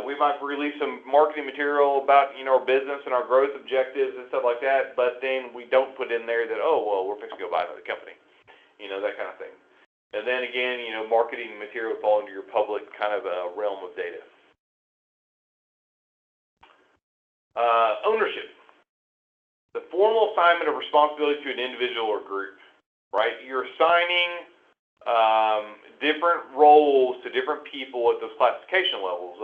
We might release some marketing material about, our business and our growth objectives and stuff like that, but then we don't put in there that, we're fixing to go buy another company, that kind of thing. And then again, marketing material would fall into your public kind of realm of data. Ownership. The formal assignment of responsibility to an individual or group, right? You're assigning different roles to different people at those classification levels.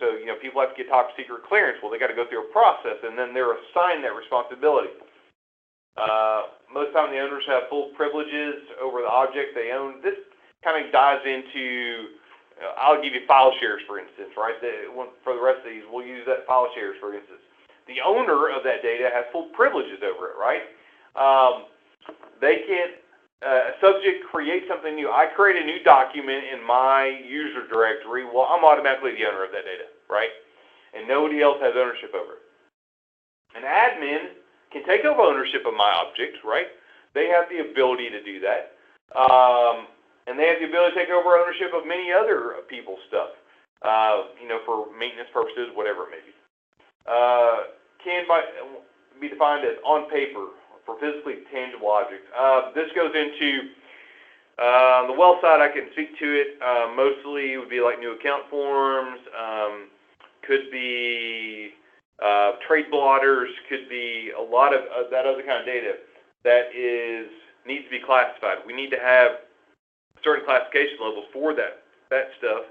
So people have to get top secret clearance. Well, they got to go through a process, and then they're assigned that responsibility. Most of the time, the owners have full privileges over the object they own. This kind of dives into, I'll give you file shares, for instance, right? For the rest of these, we'll use that file shares, for instance. The owner of that data has full privileges over it, right? They can't, subject create something new. I create a new document in my user directory. Well, I'm automatically the owner of that data, right? And nobody else has ownership over it. An admin can take over ownership of my object, right? They have the ability to do that. And they have the ability to take over ownership of many other people's stuff, for maintenance purposes, whatever it may be. Can be defined as on paper for physically tangible objects. This goes into the wealth side. I can speak to it. Mostly it would be like new account forms, could be trade blotters, could be a lot of that other kind of data that needs to be classified. We need to have certain classification levels for that stuff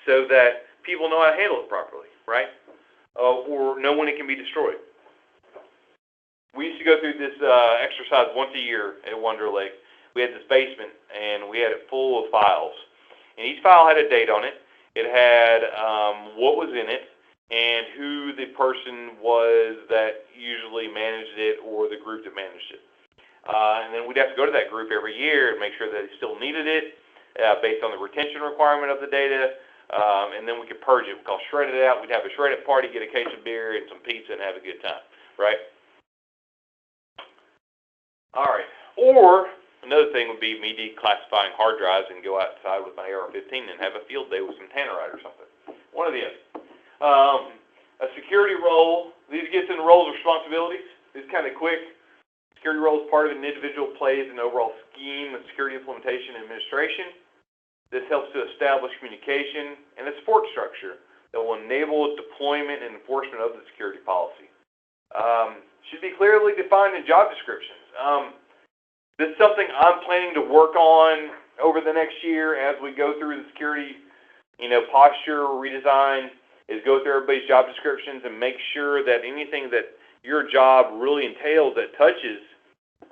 so that people know how to handle it properly, right? Or know when it can be destroyed. We used to go through this exercise once a year at Wonder Lake. We had this basement, and we had it full of files. And each file had a date on it. It had what was in it and who the person was that usually managed it or the group that managed it. And then we'd have to go to that group every year and make sure that they still needed it based on the retention requirement of the data. And then we could purge it. We'd call shred it out. We'd have a shred it party, get a case of beer and some pizza and have a good time, right? All right. Or another thing would be me declassifying hard drives and go outside with my AR-15 and have a field day with some tannerite or something. One of the other. A security role. These gets into roles and responsibilities. This is kind of quick. Security role is part of an individual plays an overall scheme of security implementation and administration. This helps to establish communication and a support structure that will enable deployment and enforcement of the security policy. Should be clearly defined in job descriptions. This is something I'm planning to work on over the next year as we go through the security, posture redesign, is go through everybody's job descriptions and make sure that anything that your job really entails that touches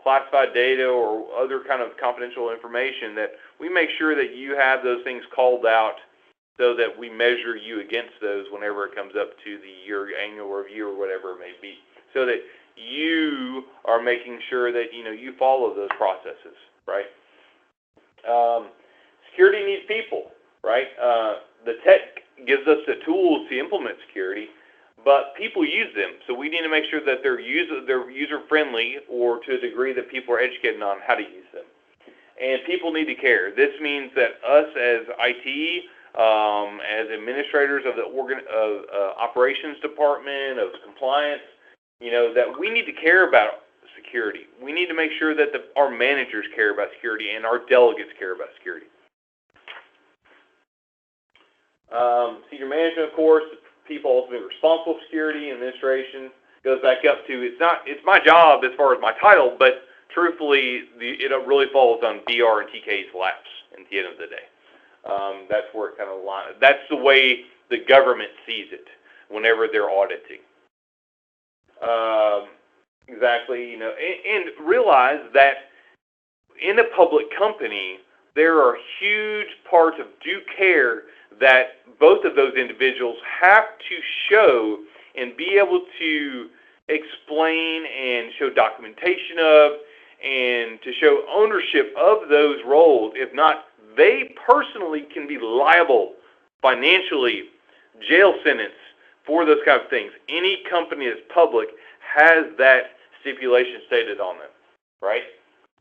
classified data or other kind of confidential information, that we make sure that you have those things called out so that we measure you against those whenever it comes up to your annual review or whatever it may be, so that you are making sure that you follow those processes, right? Security needs people, right? The tech gives us the tools to implement security, but people use them, so we need to make sure that they're user-friendly, or to a degree that people are educated on how to use them. And people need to care. This means that us as IT, as administrators of the operations department, of compliance, that we need to care about security. We need to make sure that our managers care about security and our delegates care about security. Senior management, of course, people ultimately responsible for security and administration, goes back up to, it's my job as far as my title, but truthfully, it really falls on DR and TK's laps at the end of the day. That's where it kind of lines. That's the way the government sees it whenever they're auditing. Exactly, and realize that in a public company, there are huge parts of due care that both of those individuals have to show and be able to explain and show documentation of, and to show ownership of those roles, if not they personally can be liable financially, jail sentence for those kind of things. Any company that's public has that stipulation stated on them, right?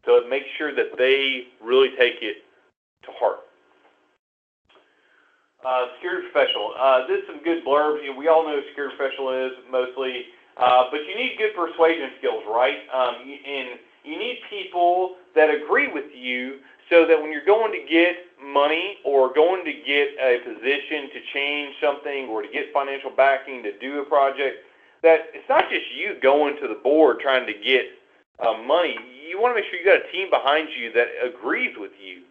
So it makes sure that they really take it to heart. Security professional. This is some good blurbs. We all know who security professional is mostly, but you need good persuasion skills, right? And you need people that agree with you so that when you're going to get money or going to get a position to change something or to get financial backing to do a project, that it's not just you going to the board trying to get money. You want to make sure you got a team behind you that agrees with you.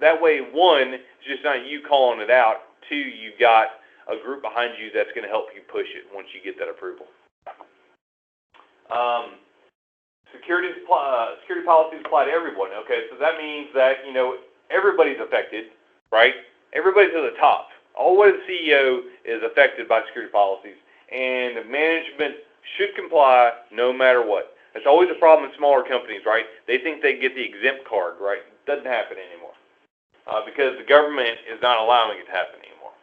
That way, one, it's just not you calling it out. Two, you got a group behind you that's going to help you push it once you get that approval. Security policies apply to everyone. Okay, so that means that everybody's affected, right? Everybody's at the top. Always the CEO is affected by security policies, and the management should comply no matter what. That's always a problem in smaller companies, right? They think they get the exempt card, right? Doesn't happen anymore because the government is not allowing it to happen anymore.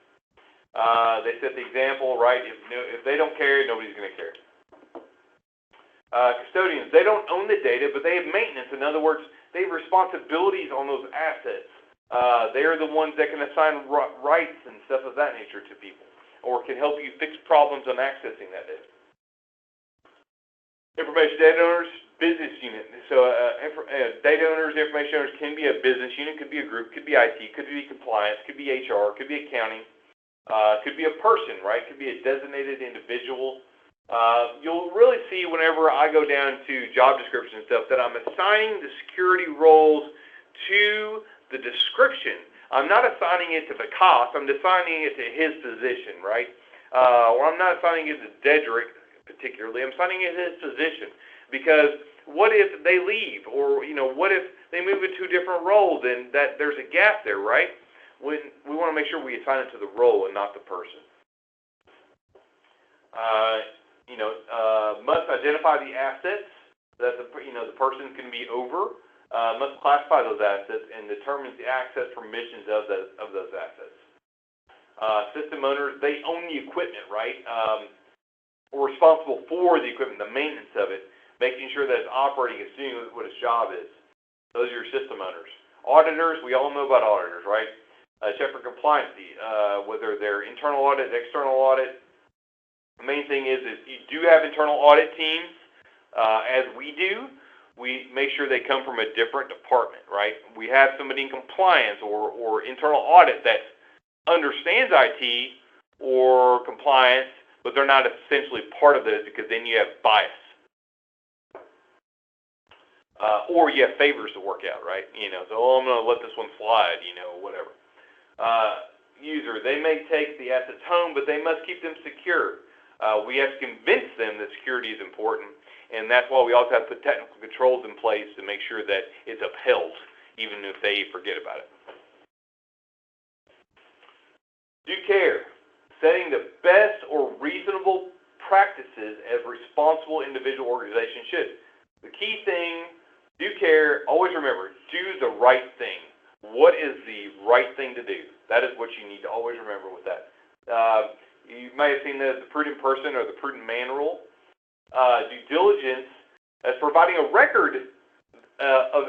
They set the example, right? If they don't care, nobody's going to care. Custodians, they don't own the data, but they have maintenance. In other words, they have responsibilities on those assets. They're the ones that can assign rights and stuff of that nature to people, or can help you fix problems on accessing that data. Information data owners, business unit. So data owners, information owners can be a business unit, could be a group, could be IT, could be compliance, could be HR, could be accounting, could be a person, right? Could be a designated individual. You'll really see whenever I go down to job description and stuff that I'm assigning the security roles to the description. I'm not assigning it to the cost. I'm assigning it to his position, right? Or I'm not assigning it to Dedrick particularly. I'm assigning it to his position because what if they leave, or what if they move into a different role? Then that there's a gap there, right? We want to make sure we assign it to the role and not the person. Must identify the assets that the person can be over. Must classify those assets and determines the access permissions of those assets. System owners, they own the equipment, right? Or responsible for the equipment, the maintenance of it, making sure that it's operating and doing what its job is. Those are your system owners. Auditors, we all know about auditors, right? Check for compliance, whether they're internal audit, external audit. The main thing is you do have internal audit teams, as we do. We make sure they come from a different department, right? We have somebody in compliance or internal audit that understands IT or compliance, but they're not essentially part of those because then you have bias. Or you have favors to work out, right? So I'm going to let this one slide, whatever. User, they may take the assets home, but they must keep them secure. We have to convince them that security is important, and that's why we also have to put technical controls in place to make sure that it's upheld, even if they forget about it. Due care, setting the best or reasonable practices as responsible individual organizations should. The key thing, due care, always remember, do the right thing. What is the right thing to do? That is what you need to always remember with that. You may have seen the prudent person or the prudent man rule. Due diligence as providing a record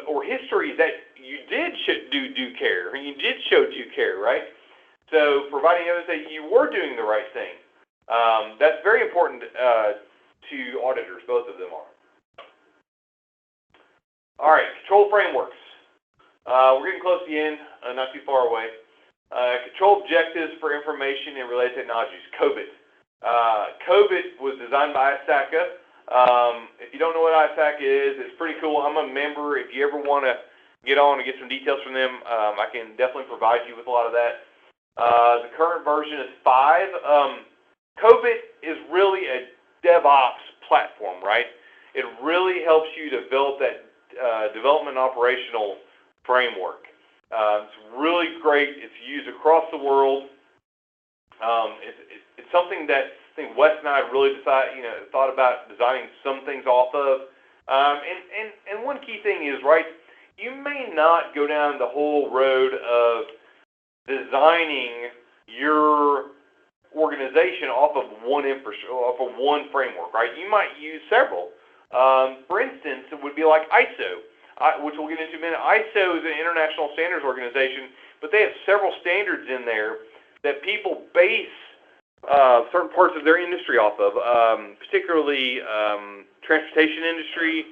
or history that you did do due care, or you did show due care, right? So providing evidence that you were doing the right thing. That's very important to auditors, both of them are. All right, control frameworks. We're getting close to the end, not too far away. Control objectives for information and related technologies, COBIT. COBIT was designed by ISACA. If you don't know what ISACA is, it's pretty cool. I'm a member. If you ever want to get on and get some details from them, I can definitely provide you with a lot of that. The current version is 5. COBIT is really a DevOps platform, right? It really helps you develop that development operational framework. It's really great. It's used across the world. It's something that I think Wes and I really thought about designing some things off of. And one key thing is, right, you may not go down the whole road of designing your organization off of one framework, right? You might use several. For instance, it would be like ISO, which we'll get into in a minute. ISO is an international standards organization, but they have several standards in there that people base certain parts of their industry off of, particularly transportation industry,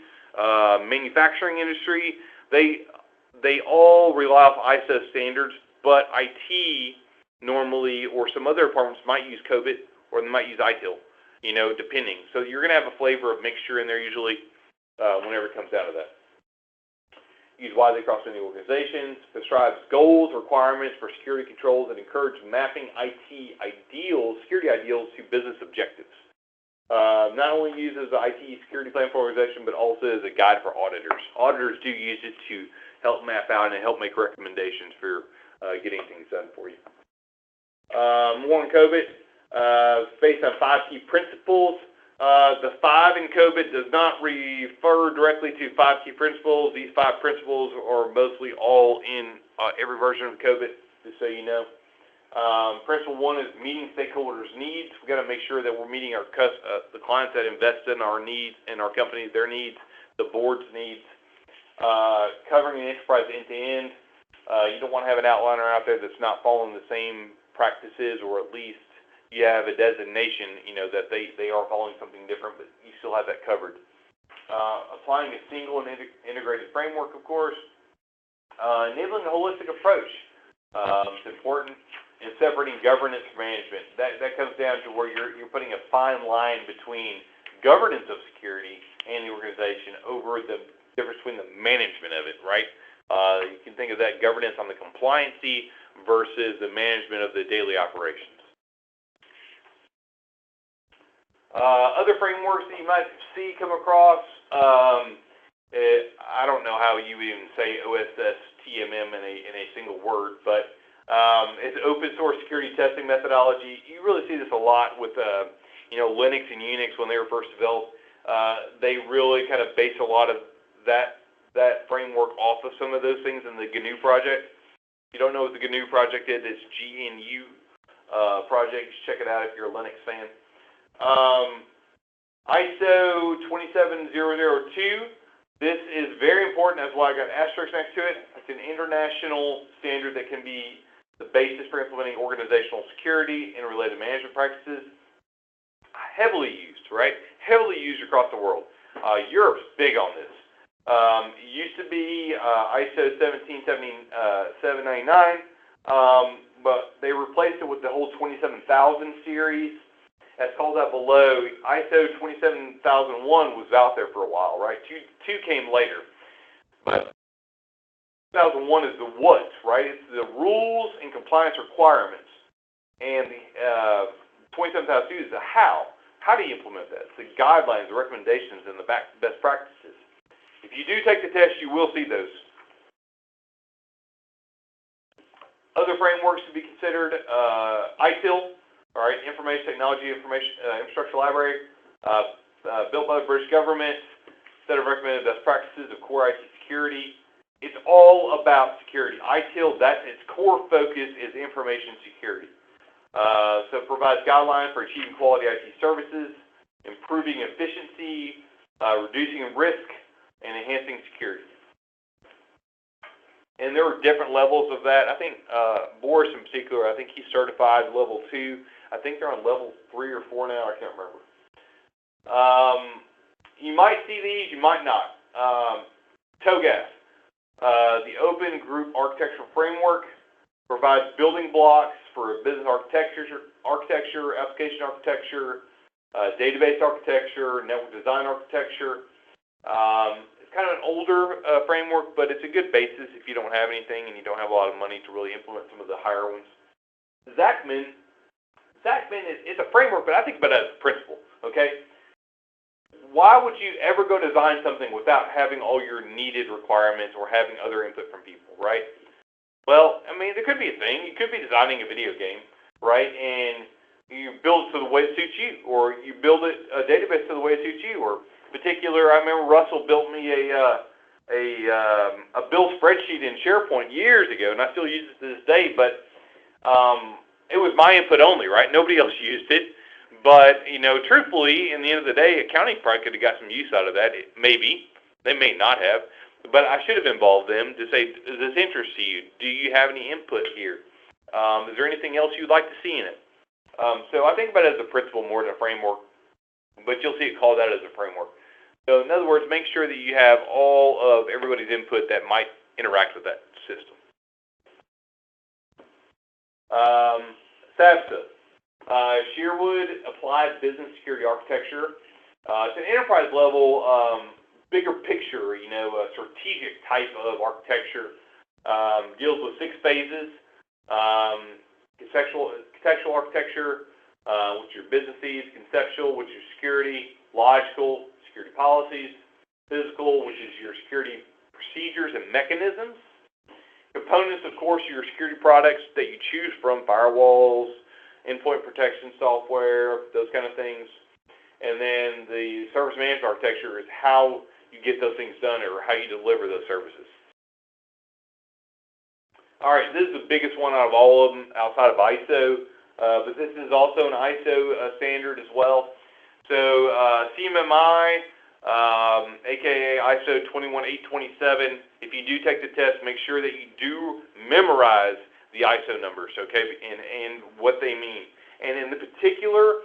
manufacturing industry. They all rely off ISO standards, but IT normally, or some other departments might use COBIT, or they might use ITIL, depending. So you're going to have a flavor of mixture in there usually whenever it comes out of that. Used widely across many organizations, prescribes goals, requirements for security controls, and encourage mapping security ideals to business objectives. Not only uses the IT security plan for organization, but also as a guide for auditors. Auditors do use it to help map out and help make recommendations for getting things done for you. More on COBIT, based on 5 key principles. The 5 in COBIT does not refer directly to 5 key principles. These 5 principles are mostly all in every version of COBIT, just so you know. Principle 1 is meeting stakeholders' needs. We've got to make sure that we're meeting the clients that invest in our needs, and our companies, their needs, the board's needs. Covering an enterprise end-to-end. You don't want to have an outliner out there that's not following the same practices, or at least you have a designation, that they are following something different, but you still have that covered. Applying a single and integrated framework, of course. Enabling a holistic approach. It's important. And separating governance from management. That comes down to where you're putting a fine line between governance of security and the organization over the difference between the management of it, right? You can think of that governance on the compliancy versus the management of the daily operations. Other frameworks that you might see come across, I don't know how you even say OSS TMM in a single word, but it's open source security testing methodology. You really see this a lot with Linux and Unix when they were first developed. They really kind of base a lot of that framework off of some of those things in the GNU project. If you don't know what the GNU project is, it's GNU project. You should check it out if you're a Linux fan. ISO 27002. This is very important. That's why I got asterisk next to it. It's an international standard that can be the basis for implementing organizational security and related management practices. Heavily used, right? Heavily used across the world. Europe's big on this. It used to be ISO 17799, but they replaced it with the whole 27000 series. As called out below, ISO 27001 was out there for a while, right? Two came later. But 2001 is the what, right? It's the rules and compliance requirements. And the 27002 is the how. How do you implement that? It's the guidelines, the recommendations, and the best practices. If you do take the test, you will see those. Other frameworks to be considered, ITIL. All right, Information Technology Infrastructure Library, built by the British government, set of recommended best practices of core IT security. It's all about security. ITIL, that's its core focus is information security. So it provides guidelines for achieving quality IT services, improving efficiency, reducing risk, and enhancing security. And there are different levels of that. I think Boris in particular, I think he's certified level 2. I think they're on level 3 or 4 now. I can't remember. You might see these, you might not. TOGAF, the Open Group Architectural Framework, provides building blocks for business architecture, application architecture, database architecture, network design architecture. It's kind of an older framework, but it's a good basis if you don't have anything and you don't have a lot of money to really implement some of the higher ones. Zachman is a framework, but I think about it as a principle, okay? Why would you ever go design something without having all your needed requirements or having other input from people, right? Well, I mean, there could be a thing. You could be designing a video game, right? And you build it to the way it suits you, or you build a database to the way it suits you, or in particular, I remember Russell built me a a bill spreadsheet in SharePoint years ago, and I still use it to this day, but it was my input only, right? Nobody else used it. But, truthfully, in the end of the day, accounting probably could have got some use out of that. Maybe. They may not have. But I should have involved them to say, does this interest you? Do you have any input here? Is there anything else you'd like to see in it? So I think about it as a principle more than a framework, but you'll see it called out as a framework. So in other words, make sure that you have all of everybody's input that might interact with that system. SABSA. Sherwood Applied Business Security Architecture. It's an enterprise level, bigger picture, a strategic type of architecture. Deals with 6 phases. Contextual architecture, which are business needs. Conceptual, which is security. Logical, security policies. Physical, which is your security procedures and mechanisms. Components, of course, are your security products that you choose from, firewalls, endpoint protection software, those kind of things. And then the service management architecture is how you get those things done or how you deliver those services. All right, this is the biggest one out of all of them outside of ISO, but this is also an ISO standard as well. So CMMI, aka ISO 21827, if you do take the test, make sure that you do memorize the ISO numbers, okay, and what they mean. And in the particular,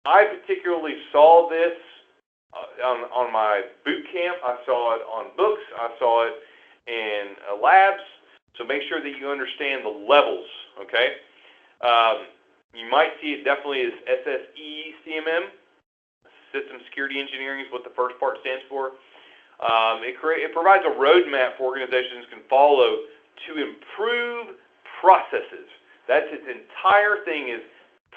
I particularly saw this on my boot camp. I saw it on books. I saw it in labs. So make sure that you understand the levels, okay? You might see it definitely as SSE CMM, System Security Engineering is what the first part stands for. It provides a roadmap for organizations can follow to improve processes. That's its entire thing, is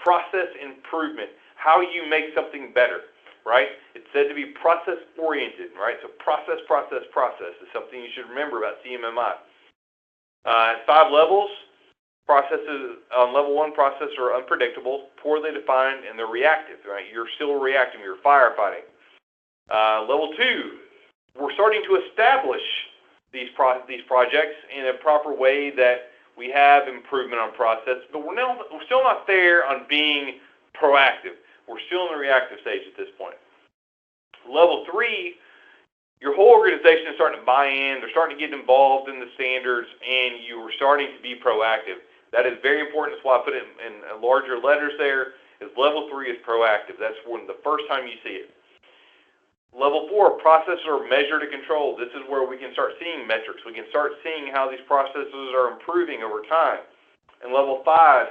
process improvement, how you make something better, right? It's said to be process-oriented, right? So process is something you should remember about CMMI. 5 levels. Processes on level 1, processes are unpredictable, poorly defined, and they're reactive, right? You're still reacting, you're firefighting. Level 2, we're starting to establish these projects in a proper way that we have improvement on process, but we're still not there on being proactive. We're still in the reactive stage at this point. Level 3, your whole organization is starting to buy in, they're starting to get involved in the standards, and you are starting to be proactive. That is very important. That's why I put it in larger letters there, is level 3 is proactive. That's the first time you see it. Level 4, processes are measured and controlled. This is where we can start seeing metrics. We can start seeing how these processes are improving over time. And level 5,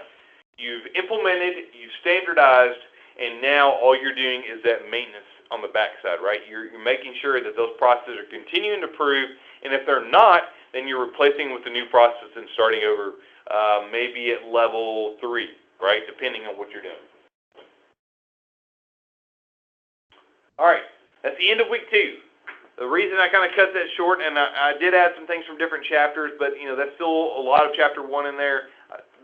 you've implemented, you've standardized, and now all you're doing is that maintenance on the backside, right? You're making sure that those processes are continuing to improve, and if they're not, then you're replacing with a new process and starting over, maybe at level 3, right? Depending on what you're doing. All right. That's the end of week 2. The reason I kind of cut that short, and I did add some things from different chapters, but that's still a lot of chapter 1 in there.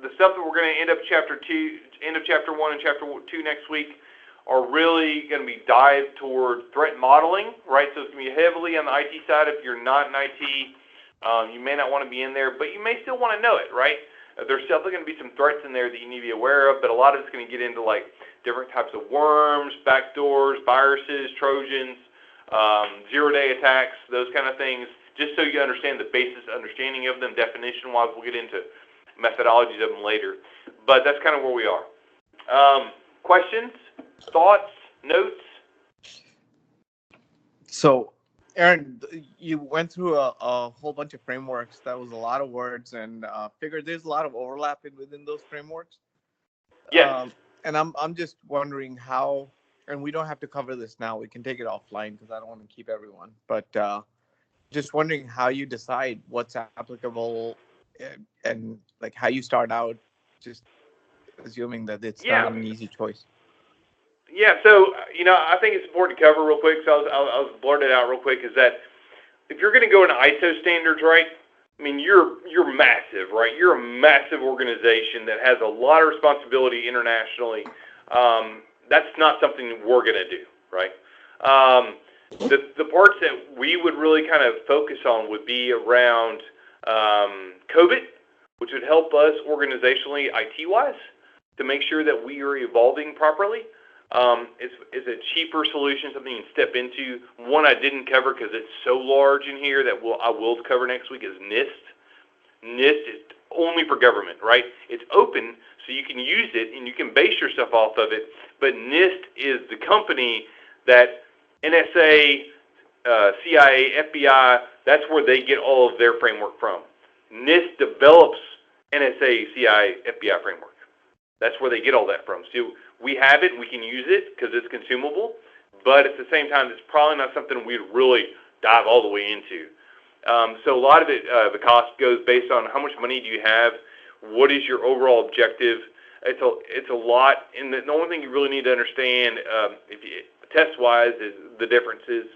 The stuff that we're going to end of chapter 1 and chapter 2 next week are really going to be dived toward threat modeling, right? So it's going to be heavily on the IT side. If you're not in IT, you may not want to be in there, but you may still want to know it, right? There's definitely going to be some threats in there that you need to be aware of, but a lot of it's going to get into like different types of worms, backdoors, viruses, Trojans, zero-day attacks, those kind of things, just so you understand the basis understanding of them definition-wise. We'll get into methodologies of them later, but that's kind of where we are. Questions, thoughts, notes? So, Aaron, you went through a whole bunch of frameworks. That was a lot of words, and figured there's a lot of overlap within those frameworks. Yes. And I'm just wondering how, and we don't have to cover this now. We can take it offline because I don't want to keep everyone. But just wondering how you decide what's applicable and like how you start out, just assuming that it's not an easy choice. Yeah, so, I think it's important to cover real quick, so I'll blurt it out real quick, is that if you're going to go into ISO standards, right, I mean, you're massive, right? You're a massive organization that has a lot of responsibility internationally. That's not something we're going to do, right? The parts that we would really kind of focus on would be around COVID, which would help us organizationally, IT-wise, to make sure that we are evolving properly. It's a cheaper solution, something you can step into. One I didn't cover because it's so large in here that I will cover next week is NIST. NIST is only for government, right? It's open, so you can use it and you can base your stuff off of it. But NIST is the company that NSA, CIA, FBI, that's where they get all of their framework from. NIST develops NSA, CIA, FBI framework. That's where they get all that from. So we have it, we can use it because it's consumable, but at the same time, it's probably not something we'd really dive all the way into. So a lot of it, the cost goes based on how much money do you have, what is your overall objective. It's a lot, and the only thing you really need to understand, test-wise, is the differences.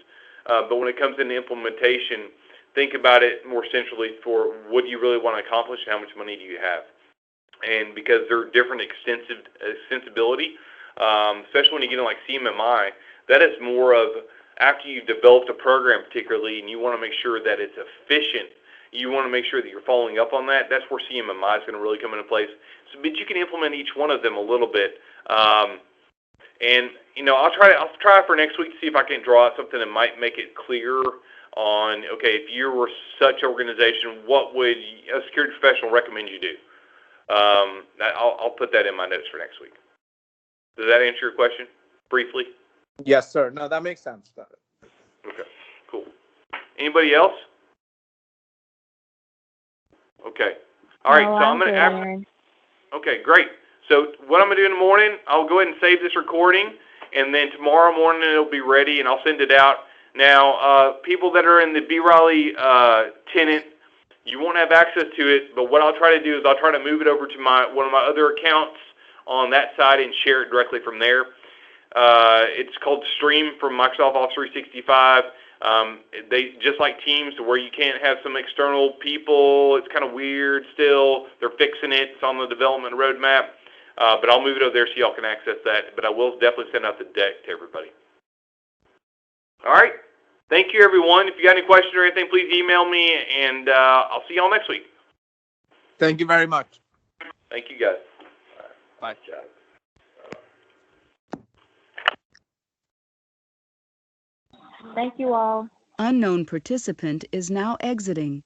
But when it comes into implementation, think about it more centrally for what do you really want to accomplish and how much money do you have. And because there are different extensibility, especially when you get in like CMMI, that is more of after you've developed a program particularly and you want to make sure that it's efficient, you want to make sure that you're following up on that. That's where CMMI is going to really come into place. So, but you can implement each one of them a little bit. And I'll try for next week to see if I can draw out something that might make it clear on, okay, if you were such an organization, what would a security professional recommend you do? I'll put that in my notes for next week. Does that answer your question briefly? Yes, sir. No, that makes sense. Okay, cool. Anybody else? Okay. All right, so I'm going to Okay, great. So what I'm going to do in the morning, I'll go ahead and save this recording, and then tomorrow morning it'll be ready, and I'll send it out. Now, people that are in the B. Riley tenant, you won't have access to it, but what I'll try to do is I'll try to move it over to one of my other accounts on that side and share it directly from there. It's called Stream from Microsoft Office 365. They just like Teams, to where you can't have some external people. It's kind of weird still. They're fixing it. It's on the development roadmap. But I'll move it over there so y'all can access that. But I will definitely send out the deck to everybody. All right. Thank you, everyone. If you got any questions or anything, please email me, and I'll see y'all next week. Thank you very much. Thank you, guys. Bye. Thank you all. Unknown participant is now exiting.